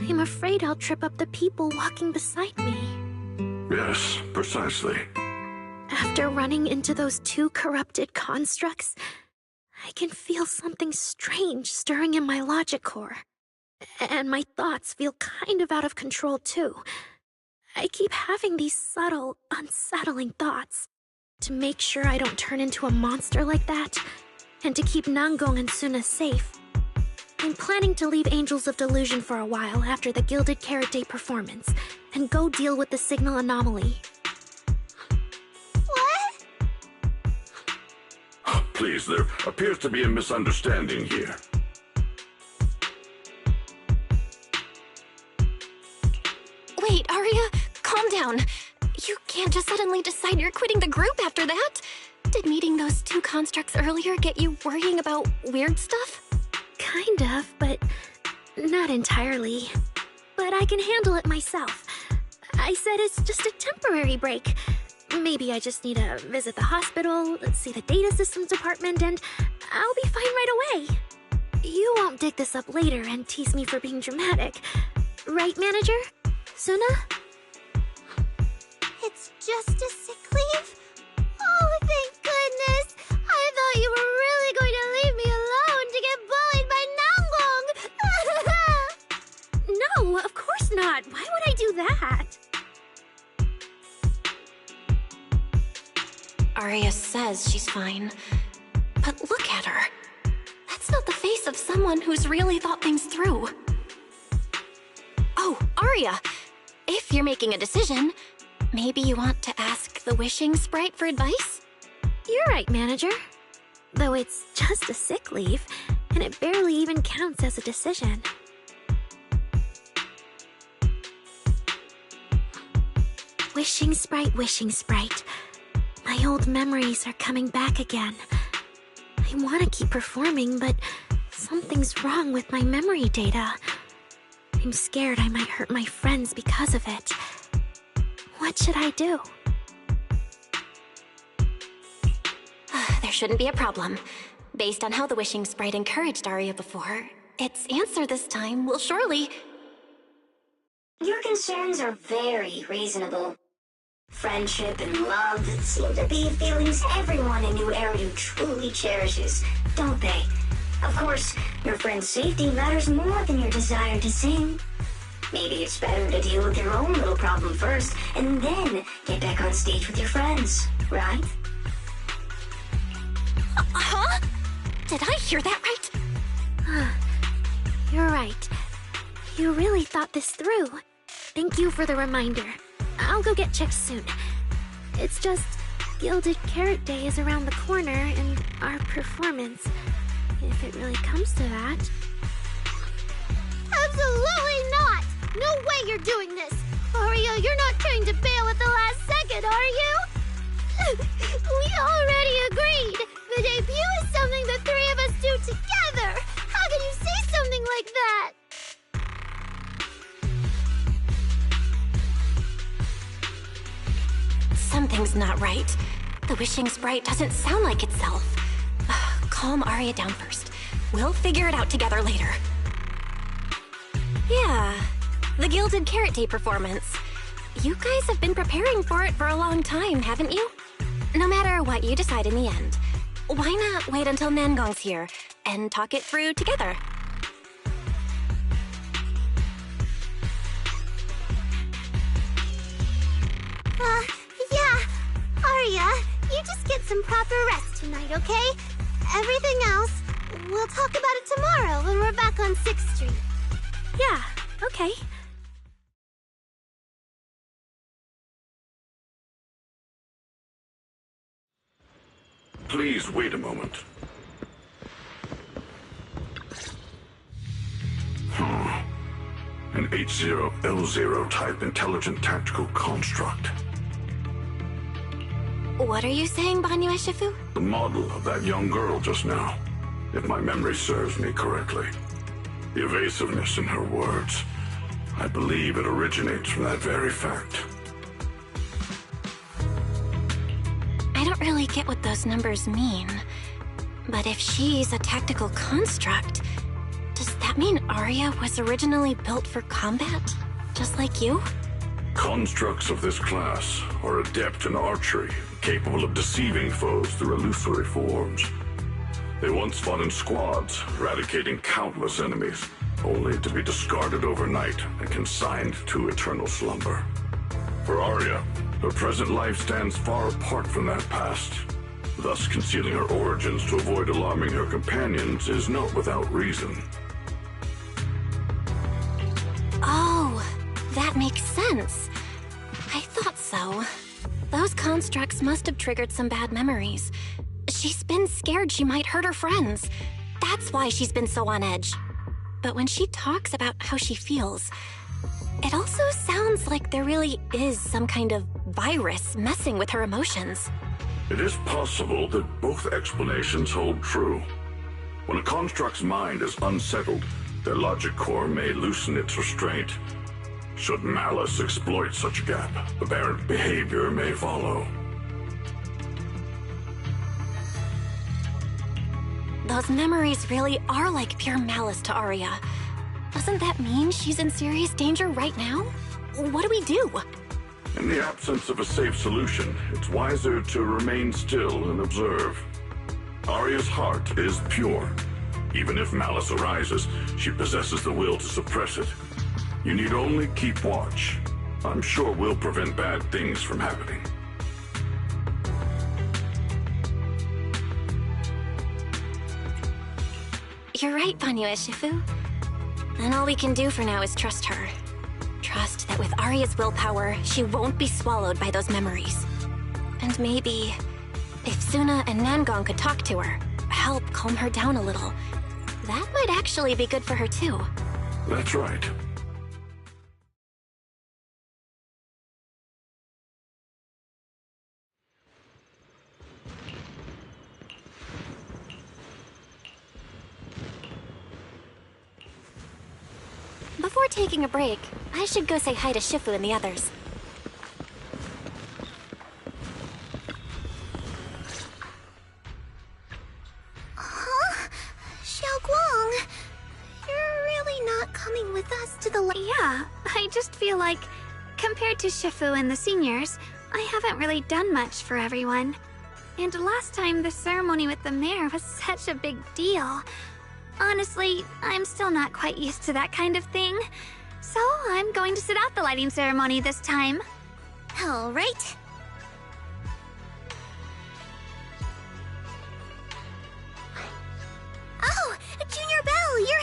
I'm afraid I'll trip up the people walking beside me. Yes, precisely. After running into those two corrupted constructs, I can feel something strange stirring in my logic core. And my thoughts feel kind of out of control too. I keep having these subtle, unsettling thoughts. To make sure I don't turn into a monster like that, and to keep Nangong and Suna safe, I'm planning to leave Angels of Delusion for a while after the Gilded Carrot Day performance, and go deal with the signal anomaly. What? Please, there appears to be a misunderstanding here. Wait, Aria, calm down. You can't just suddenly decide you're quitting the group after that. Did meeting those two constructs earlier get you worrying about weird stuff? Kind of, but not entirely. But I can handle it myself. I said it's just a temporary break. Maybe I just need to visit the hospital, see the data systems department, and I'll be fine right away. You won't dig this up later and tease me for being dramatic. Right, manager? Suna? It's just a sick leave? Oh, thank goodness! I thought you were really going to leave me alone to get bullied by Nangong! No, of course not. Why would I do that? Aria says she's fine. But look at her. That's not the face of someone who's really thought things through. Oh, Aria! If you're making a decision, maybe you want to ask the Wishing Sprite for advice? You're right, manager. Though it's just a sick leave, and it barely even counts as a decision. Wishing Sprite, Wishing Sprite. My old memories are coming back again. I want to keep performing, but something's wrong with my memory data. I'm scared I might hurt my friends because of it. What should I do? There shouldn't be a problem. Based on how the Wishing Sprite encouraged Aria before, its answer this time will surely... Your concerns are very reasonable. Friendship and love seem to be feelings everyone in New Eridu truly cherishes, don't they? Of course, your friend's safety matters more than your desire to sing. Maybe it's better to deal with your own little problem first, and then get back on stage with your friends, right? Huh? Did I hear that right? You're right. You really thought this through. Thank you for the reminder. I'll go get checked soon. It's just, Gilded Carrot Day is around the corner, and our performance, if it really comes to that... Absolutely not! No way you're doing this! Aria, you're not trying to bail at the last second, are you? We already agreed! The debut is something the three of us do together! How can you say something like that? not right. The wishing sprite doesn't sound like itself. Calm Arya down first. We'll figure it out together later. Yeah, the Gilded Carrot Day performance. You guys have been preparing for it for a long time, haven't you? No matter what you decide in the end, why not wait until Nangong's here and talk it through together? Yeah. Arya, you just get some proper rest tonight, okay? Everything else, we'll talk about it tomorrow when we're back on 6th Street. Yeah, okay. Please wait a moment. An H0L0 type intelligent tactical construct. What are you saying, Banyu Eshifu? The model of that young girl just now, if my memory serves me correctly. The evasiveness in her words, I believe it originates from that very fact. I don't really get what those numbers mean. But if she's a tactical construct, does that mean Arya was originally built for combat? Just like you? Constructs of this class are adept in archery, capable of deceiving foes through illusory forms. They once fought in squads, eradicating countless enemies, only to be discarded overnight and consigned to eternal slumber. For Arya, her present life stands far apart from that past. Thus, concealing her origins to avoid alarming her companions is not without reason. Oh, that makes sense. I thought so. Those constructs must have triggered some bad memories. She's been scared she might hurt her friends. That's why she's been so on edge. But when she talks about how she feels, it also sounds like there really is some kind of virus messing with her emotions. It is possible that both explanations hold true. When a construct's mind is unsettled, their logic core may loosen its restraint. Should malice exploit such a gap, aberrant behavior may follow. Those memories really are like pure malice to Arya. Doesn't that mean she's in serious danger right now? What do we do? In the absence of a safe solution, it's wiser to remain still and observe. Arya's heart is pure. Even if malice arises, she possesses the will to suppress it. You need only keep watch. I'm sure we'll prevent bad things from happening. You're right, Banyu Eshifu. And all we can do for now is trust her. Trust that with Arya's willpower, she won't be swallowed by those memories. And maybe, if Suna and Nangong could talk to her, help calm her down a little, that might actually be good for her too. That's right. Before taking a break, I should go say hi to Shifu and the others. Huh? Xiaoguang, you're really not coming with us to the Yeah, I just feel like, compared to Shifu and the seniors, I haven't really done much for everyone. And last time the ceremony with the mayor was such a big deal. Honestly, I'm still not quite used to that kind of thing. So I'm going to sit out the lighting ceremony this time. All right. Oh, Junior Belle, you're...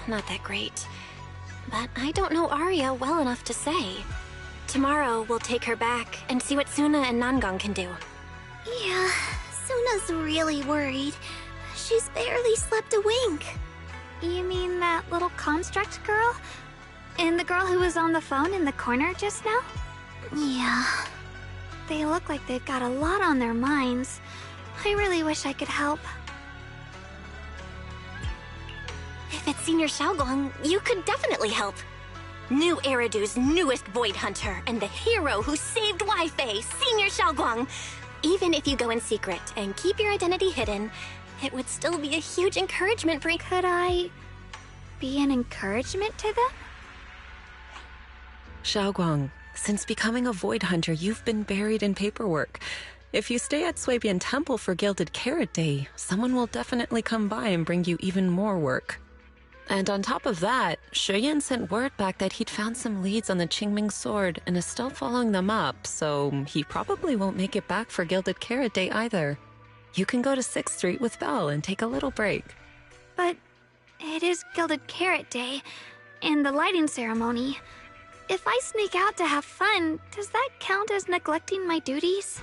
Not that great. But I don't know Arya well enough to say. Tomorrow, we'll take her back and see what Suna and Nangong can do. Yeah, Suna's really worried. She's barely slept a wink. You mean that little construct girl? And the girl who was on the phone in the corner just now? Yeah. They look like they've got a lot on their minds. I really wish I could help. If If it's Senior Xiaoguang, you could definitely help. New Eridu's newest Void Hunter and the hero who saved Wi-Fi, Senior Xiaoguang. Even if you go in secret and keep your identity hidden, it would still be a huge encouragement for... Could I be an encouragement to them? Xiaoguang, since becoming a Void Hunter, you've been buried in paperwork. If you stay at Swabian Temple for Gilded Carrot Day, someone will definitely come by and bring you even more work. And on top of that, Shuyan sent word back that he'd found some leads on the Qingming Sword and is still following them up, so he probably won't make it back for Gilded Carrot Day either. You can go to 6th Street with Belle and take a little break. But it is Gilded Carrot Day, and the lighting ceremony. If I sneak out to have fun, does that count as neglecting my duties?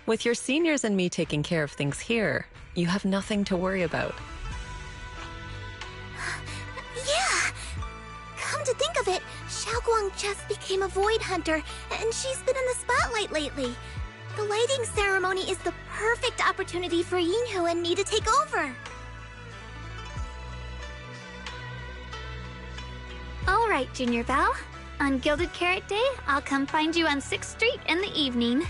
With your seniors and me taking care of things here, you have nothing to worry about. Yeah! Come to think of it, Xiaoguang just became a Void Hunter, and she's been in the spotlight lately. The lighting ceremony is the perfect opportunity for Yinhu and me to take over. All right, Junior Val. On Gilded Carrot Day, I'll come find you on 6th Street in the evening.